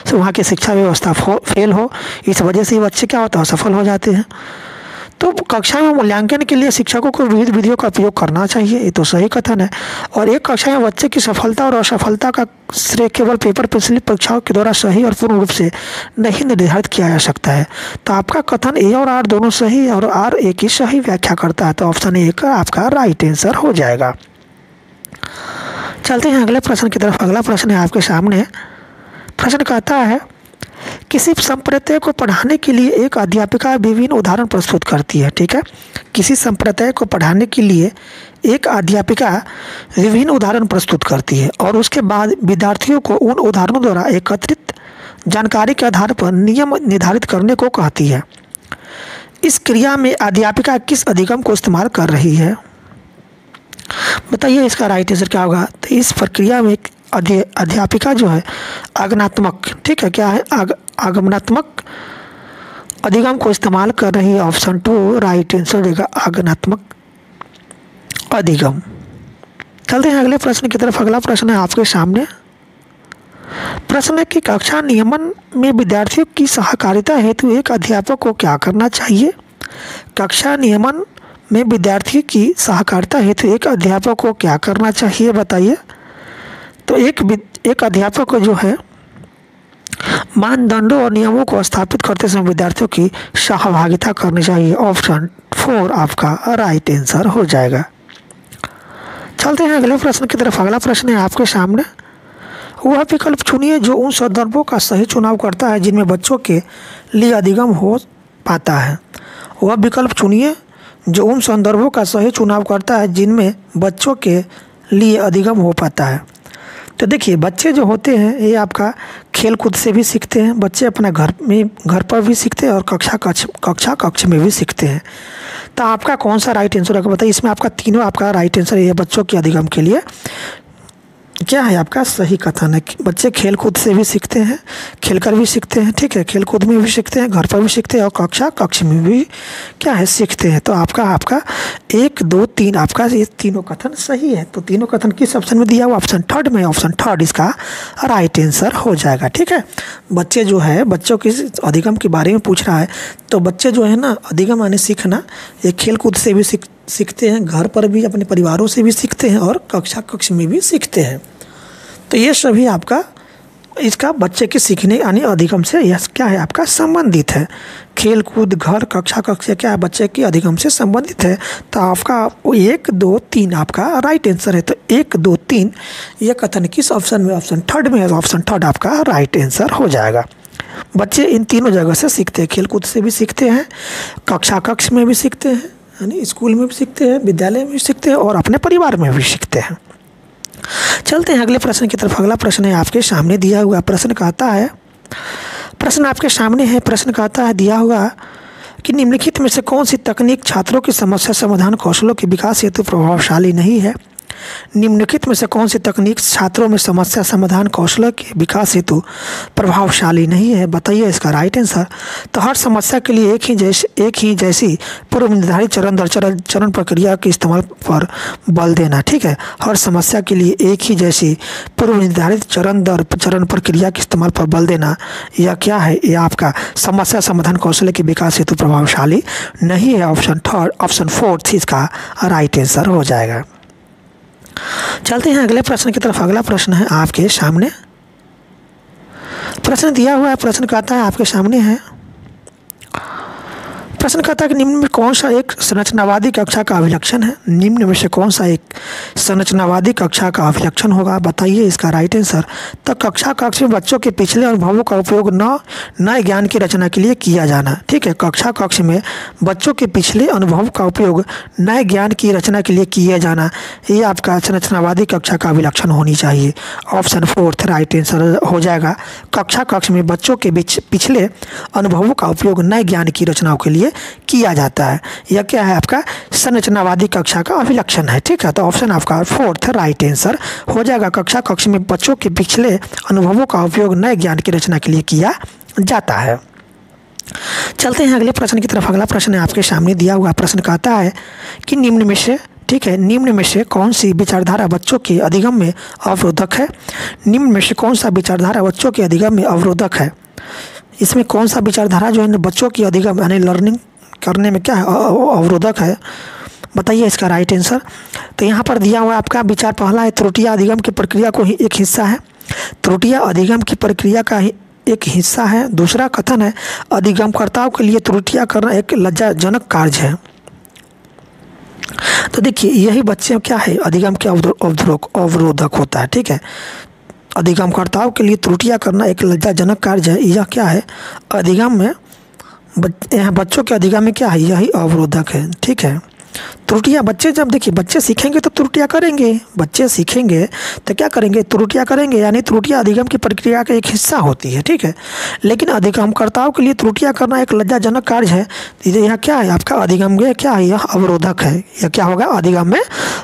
तो वहाँ की शिक्षा व्यवस्था फेल हो, इस वजह से बच्चे क्या होता है, असफल हो जाते हैं। तो कक्षा में मूल्यांकन के लिए शिक्षकों को विविध विधियों का उपयोग करना चाहिए, ये तो सही कथन है। और एक कक्षा में बच्चे की सफलता और असफलता का श्रेय केवल पेपर पेंसिल परीक्षाओं के द्वारा सही और पूर्ण रूप से नहीं निर्धारित किया जा सकता है। तो आपका कथन ए और आर दोनों सही है, और आर ए की सही व्याख्या करता है। तो ऑप्शन ए का आपका राइट आंसर हो जाएगा। चलते हैं अगले प्रश्न की तरफ। अगला प्रश्न है आपके सामने। प्रश्न कहता है किसी संप्रदाय को पढ़ाने के लिए एक अध्यापिका विभिन्न उदाहरण प्रस्तुत करती है, ठीक है। किसी संप्रदाय को पढ़ाने के लिए एक अध्यापिका विभिन्न उदाहरण प्रस्तुत करती है और उसके बाद विद्यार्थियों को उन उदाहरणों द्वारा एकत्रित जानकारी के आधार पर नियम निर्धारित करने को कहती है। इस क्रिया में अध्यापिका किस अधिगम को इस्तेमाल कर रही है, बताइए इसका राइट आंसर क्या होगा। तो इस प्रक्रिया में अध्यापिका जो है आगमनात्मक, ठीक है, क्या है, आगमनात्मक अधिगम को इस्तेमाल कर रही है। ऑप्शन 2 राइट आंसर देगा, आगमनात्मक अधिगम। चलते हैं अगले प्रश्न की तरफ। अगला प्रश्न है आपके सामने। प्रश्न है कि कक्षा नियमन में विद्यार्थियों की सहकारिता हेतु एक अध्यापक को क्या करना चाहिए। कक्षा नियमन में विद्यार्थी की सहकारिता हेतु एक अध्यापक को क्या करना चाहिए बताइए। तो एक अध्यापक को जो है मानदंडों और नियमों को स्थापित करते समय विद्यार्थियों की सहभागिता करनी चाहिए। ऑप्शन 4 आपका राइट आंसर हो जाएगा। चलते हैं अगले प्रश्न की तरफ। अगला प्रश्न है आपके सामने, वह विकल्प चुनिए जो उन संदर्भों का सही चुनाव करता है जिनमें बच्चों के लिए अधिगम हो पाता है। वह विकल्प चुनिए जो उन संदर्भों का सही चुनाव करता है जिनमें बच्चों के लिए अधिगम हो पाता है। तो देखिए, बच्चे जो होते हैं ये आपका खेल कूद से भी सीखते हैं, बच्चे अपना घर पर भी सीखते हैं और कक्षा में भी सीखते हैं। तो आपका कौन सा राइट आंसर होगा बताइए। इसमें आपका तीनों आपका राइट आंसर ये बच्चों के अधिगम के लिए क्या है आपका सही कथन है। बच्चे खेल कूद से भी सीखते हैं, खेलकर भी सीखते हैं, ठीक है, खेल कूद में भी सीखते हैं, घर पर भी सीखते हैं और कक्षा में भी क्या है सीखते हैं। तो आपका 1 2 3 आपका ये तीनों कथन सही है। तो तीनों कथन किस ऑप्शन में दिया हुआ, ऑप्शन 3 में, ऑप्शन 3 इसका राइट आंसर हो जाएगा। ठीक है, बच्चे जो है बच्चों के अधिगम के बारे में पूछ रहा है, तो बच्चे जो है ना अधिगम यानी सीखना, ये खेल कूद से भी सीखते हैं, घर पर भी अपने परिवारों से भी सीखते हैं और कक्षा में भी सीखते हैं। तो ये सभी आपका इसका बच्चे के सीखने यानी अधिगम से यह क्या है आपका संबंधित है। खेल कूद घर कक्षा क्या है बच्चे के अधिगम से संबंधित है। तो आपका 1 2 3 आपका राइट आंसर है। तो 1 2 3 ये कथन किस ऑप्शन में, ऑप्शन 3 में है। ऑप्शन 3 आपका राइट आंसर हो जाएगा। बच्चे इन तीनों जगह से सीखते हैं, खेल कूद से भी सीखते हैं, कक्ष में भी सीखते हैं यानी स्कूल में भी सीखते हैं, विद्यालय में भी सीखते हैं और अपने परिवार में भी सीखते हैं। चलते हैं अगले प्रश्न की तरफ। अगला प्रश्न है आपके सामने दिया हुआ। प्रश्न कहता है, प्रश्न आपके सामने है, प्रश्न कहता है दिया हुआ कि निम्नलिखित में से कौन सी तकनीक छात्रों की समस्या समाधान कौशलों के विकास हेतु प्रभावशाली नहीं है। निम्नलिखित में से कौन सी तकनीक छात्रों में समस्या समाधान कौशलों के विकास हेतु प्रभावशाली नहीं है, बताइए इसका राइट आंसर। तो हर समस्या के लिए एक ही जैसी पूर्व निर्धारित चरण दर चरण प्रक्रिया के इस्तेमाल पर बल देना। ठीक है, हर समस्या के लिए एक ही जैसी पूर्व निर्धारित चरण दर चरण प्रक्रिया के इस्तेमाल पर बल देना, यह क्या है, यह आपका समस्या समाधान कौशल के विकास हेतु प्रभावशाली नहीं है। ऑप्शन 4 इसका राइट आंसर हो जाएगा। चलते हैं अगले प्रश्न की तरफ। अगला प्रश्न है आपके सामने, प्रश्न दिया हुआ है, प्रश्न कहता है आपके सामने है, प्रश्न कहता है कि निम्न में कौन सा एक संरचनावादी कक्षा का अभिलक्षण है। निम्न में से कौन सा एक संरचनावादी कक्षा का अभिलक्षण होगा, बताइए इसका राइट आंसर। तो कक्ष में बच्चों के पिछले अनुभवों का उपयोग नए ज्ञान की रचना के लिए किया जाना। ठीक है, कक्ष में बच्चों के पिछले अनुभव का उपयोग नए ज्ञान की रचना के लिए किया जाना, ये आपका संरचनावादी कक्षा का अभिलक्षण होनी चाहिए। ऑप्शन 4 राइट आंसर हो जाएगा। कक्ष में बच्चों के पिछले अनुभवों का उपयोग नए ज्ञान की रचनाओं के लिए किया जाता है, यह क्या है आपका संरचनावादी कक्षा का अभिलक्षण है। ठीक है, तो ऑप्शन आपका 4 राइट आंसर हो जाएगा। कक्ष में बच्चों के पिछले अनुभवों का उपयोग नए ज्ञान की रचना के लिए किया जाता है। चलते हैं अगले प्रश्न की तरफ। अगला प्रश्न है आपके सामने दिया हुआ। प्रश्न कहता है कि निम्न में से, ठीक है, निम्न में से कौन सी विचारधारा बच्चों के अधिगम में अवरोधक है। निम्न में से कौन सा विचारधारा बच्चों के अधिगम में अवरोधक है। इसमें कौन सा विचारधारा जो है बच्चों की अधिगम यानी लर्निंग करने में क्या है अवरोधक है, बताइए इसका राइट आंसर। तो यहाँ पर दिया हुआ आपका विचार पहला है, त्रुटियां अधिगम की प्रक्रिया को ही एक हिस्सा है। त्रुटियां अधिगम की प्रक्रिया का ही एक हिस्सा है। दूसरा कथन है, अधिगमकर्ताओं के लिए त्रुटियां करना एक लज्जाजनक कार्य है। तो देखिए, यही बच्चे क्या है अधिगम के अवरोधक होता है। ठीक है, अधिगमकर्ताओं के लिए त्रुटियां करना एक लज्जाजनक कार्य है, यह क्या है अधिगम में यहाँ बच्चों के अधिगम में क्या है, यही अवरोधक है। ठीक है, त्रुटियां बच्चे जब देखिए बच्चे सीखेंगे तो त्रुटियां करेंगे, बच्चे सीखेंगे तो क्या करेंगे त्रुटियां करेंगे, यानी त्रुटियां अधिगम की प्रक्रिया का एक हिस्सा होती है। ठीक है, लेकिन अधिगमकर्ताओं के लिए त्रुटियां करना एक लज्जाजनक कार्य है। यह क्या है आपका अधिगम में क्या है, यह अवरोधक है। यह क्या होगा अधिगम में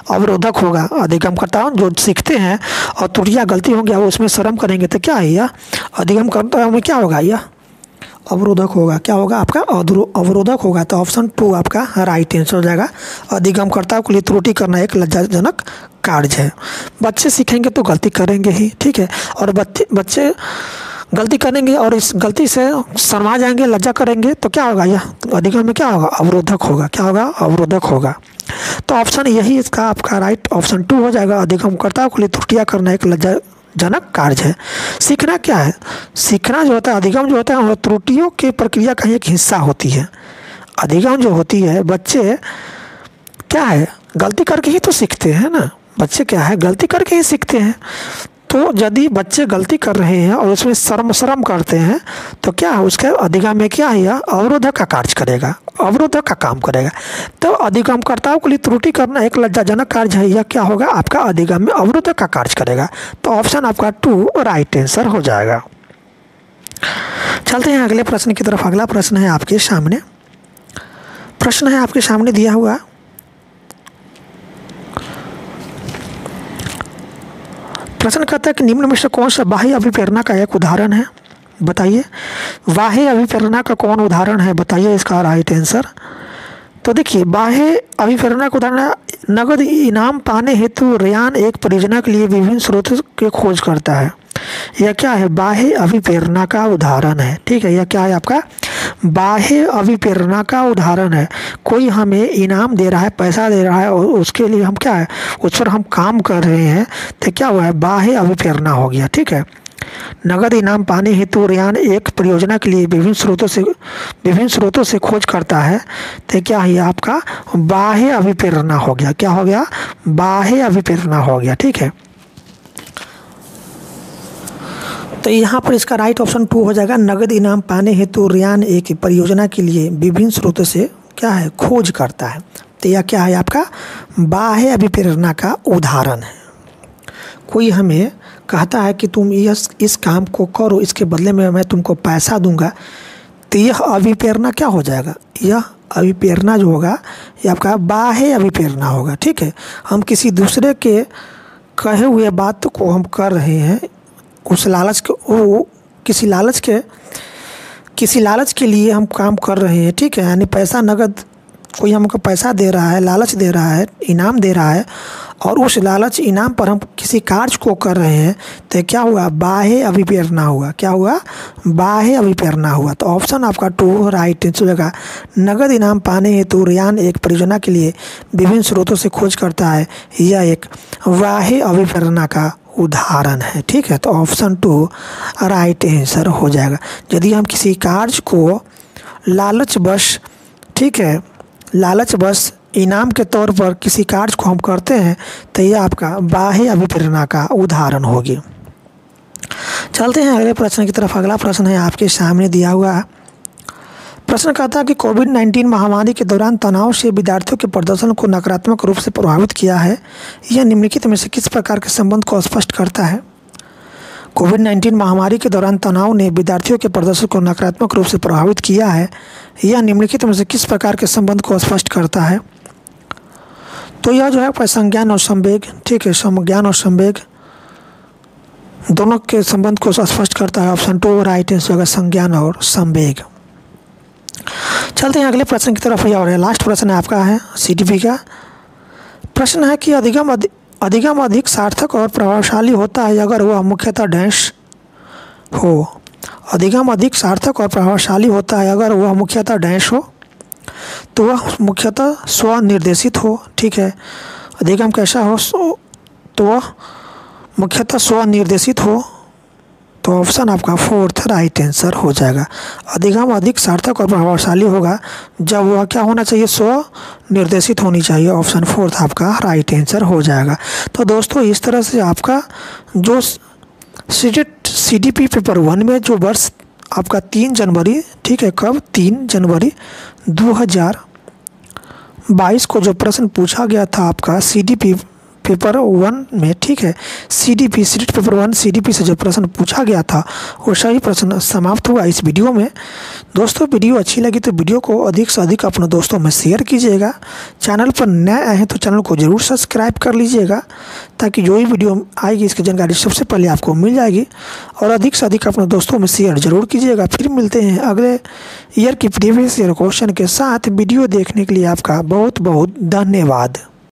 अवरोधक होगा। अधिगमकर्ता जो सीखते हैं और त्रुटियां गलती होंगी वो उसमें शर्म करेंगे तो क्या है यह अधिगमकर्ताओं में क्या होगा, यह अवरोधक होगा। क्या होगा आपका अवरोधक होगा। तो ऑप्शन 2 आपका राइट आंसर हो जाएगा। अधिगमकर्ताओं के लिए त्रुटि करना एक लज्जाजनक कार्य है। बच्चे सीखेंगे तो गलती करेंगे ही। ठीक है, और बच्चे गलती करेंगे और इस गलती से शर्मा जाएंगे, लज्जा करेंगे, तो क्या होगा, यह अधिगम में क्या होगा, अवरोधक होगा। क्या होगा, अवरोधक होगा। तो ऑप्शन यही इसका आपका राइट ऑप्शन 2 हो जाएगा। अधिगमकर्ताओं के लिए त्रुटियां करना एक लज्जाजनक कार्य है। सीखना क्या है, सीखना जो होता है, अधिगम जो होता है वो त्रुटियों की प्रक्रिया का एक हिस्सा होती है। अधिगम जो होती है, बच्चे क्या है, गलती करके ही तो सीखते हैं ना। बच्चे क्या है, गलती करके ही सीखते हैं। तो यदि बच्चे गलती कर रहे हैं और उसमें शर्म करते हैं तो क्या है, उसके अधिगम में क्या है, यह अवरोधक का कार्य करेगा, अवरोधक का काम करेगा। तो अधिगमकर्ताओं के लिए त्रुटि करना एक लज्जाजनक कार्य है। यह क्या होगा, आपका अधिगम में अवरोधक का कार्य करेगा। तो ऑप्शन आपका 2 राइट आंसर हो जाएगा। चलते हैं अगले प्रश्न की तरफ। अगला प्रश्न है आपके सामने, प्रश्न है आपके सामने दिया हुआ। प्रश्न कहता है कि निम्न में से कौन सा बाह्य अभिप्रेरणा का एक उदाहरण है, बताइए। बाह्य अभिप्रेरणा का कौन उदाहरण है, बताइए इसका राइट आंसर। तो देखिए, बाह्य अभिप्रेरणा का उदाहरण, नगद इनाम पाने हेतु रेयान एक परियोजना के लिए विभिन्न स्रोतों की खोज करता है। यह क्या है, बाह्य अभिप्रेरणा का उदाहरण है। ठीक है, यह क्या है, आपका बाह्य अभिप्रेरणा का उदाहरण है। कोई हमें इनाम दे रहा है, पैसा दे रहा है और उसके लिए हम क्या है, उस पर हम काम कर रहे हैं, तो क्या हुआ है, बाह्य अभिप्रेरणा हो गया। ठीक है, नगद इनाम पाने हेतु रेयान एक परियोजना के लिए विभिन्न स्रोतों से खोज करता है, तो क्या है, आपका बाह्य अभिप्रेरणा हो गया। क्या हो गया, बाह्य अभिप्रेरणा हो गया। ठीक है, तो यहाँ पर इसका राइट ऑप्शन 2 हो जाएगा। नगद इनाम पाने हेतु रेयान एक परियोजना के लिए विभिन्न स्रोतों से क्या है, खोज करता है। तो यह क्या है, आपका बाह्य अभिप्रेरणा का उदाहरण है। कोई हमें कहता है कि तुम इस काम को करो, इसके बदले में मैं तुमको पैसा दूंगा, तो यह अभिप्रेरणा क्या हो जाएगा, यह अभिप्रेरणा जो होगा ये आपका बाह्य अभिप्रेरणा होगा। ठीक है, हम किसी दूसरे के कहे हुए बात को हम कर रहे हैं, उस लालच को, किसी लालच के लिए हम काम कर रहे हैं। ठीक है, यानी पैसा, नगद कोई हमको पैसा दे रहा है, लालच दे रहा है, इनाम दे रहा है, और उस लालच इनाम पर हम किसी कार्य को कर रहे हैं, तो क्या हुआ, बाह्य अभिप्रेरणा हुआ। क्या हुआ, बाह्य अभिप्रेरणा हुआ। तो ऑप्शन आपका 2 राइट आंसर होगा। नगद इनाम पाने हेतु रेयान एक परियोजना के लिए विभिन्न स्रोतों से खोज करता है, यह एक बाह्य अभिप्रेरणा का उदाहरण है। ठीक है, तो ऑप्शन 2 राइट आंसर हो जाएगा। यदि हम किसी कार्य को लालचवश, ठीक है, लालचवश इनाम के तौर पर किसी कार्य को हम करते हैं, तो यह आपका बाह्य अभिप्रेरणा का उदाहरण होगी। चलते हैं अगले प्रश्न की तरफ। अगला प्रश्न है आपके सामने दिया हुआ है। प्रश्न कहता है कि कोविड-19 महामारी के दौरान तनाव से विद्यार्थियों के प्रदर्शन को नकारात्मक रूप से प्रभावित किया है। यह निम्नलिखित में से किस प्रकार के संबंध को स्पष्ट करता है। कोविड-19 महामारी के दौरान तनाव ने विद्यार्थियों के प्रदर्शन को नकारात्मक रूप से प्रभावित किया है। यह निम्नलिखित में से किस प्रकार के संबंध को स्पष्ट करता है। तो यह जो है संज्ञान और संवेग, ठीक है, संज्ञान और संवेग दोनों के संबंध को स्पष्ट करता है। ऑप्शन 2 राइट आंसर होगा, संज्ञान और संवेग। चलते हैं अगले प्रश्न की तरफ। और लास्ट प्रश्न है आपका है CTP का। प्रश्न है कि अधिगम अधिक सार्थक और प्रभावशाली होता है अगर वह मुख्यतः डैश हो। अधिगम अधिक सार्थक और प्रभावशाली होता है अगर वह मुख्यतः डैश हो, तो वह मुख्यतः स्वनिर्देशित हो। ठीक है, अधिगम कैसा हो, तो वह मुख्यतः स्वनिर्देशित हो। तो ऑप्शन आपका 4 राइट आंसर हो जाएगा। अधिगम अधिक सार्थक और प्रभावशाली होगा जब वह क्या होना चाहिए, स्व निर्देशित होनी चाहिए। ऑप्शन 4 आपका राइट आंसर हो जाएगा। तो दोस्तों, इस तरह से आपका जो CDP पेपर 1 में जो वर्ष आपका 3 जनवरी, ठीक है, कब 3 जनवरी 2022 को जो प्रश्न पूछा गया था आपका CDP पेपर 1 में, ठीक है, सीट पेपर 1 CDP से जो प्रश्न पूछा गया था वो सही प्रश्न समाप्त हुआ इस वीडियो में। दोस्तों, वीडियो अच्छी लगी तो वीडियो को अधिक से अधिक अपने दोस्तों में शेयर कीजिएगा। चैनल पर नए आए हैं तो चैनल को ज़रूर सब्सक्राइब कर लीजिएगा, ताकि जो भी वीडियो आएगी इसकी जानकारी सबसे पहले आपको मिल जाएगी। और अधिक से अधिक अपने दोस्तों में शेयर जरूर कीजिएगा। फिर मिलते हैं अगले ईयर की प्रीवियस ईयर क्वेश्चन के साथ। वीडियो देखने के लिए आपका बहुत बहुत धन्यवाद।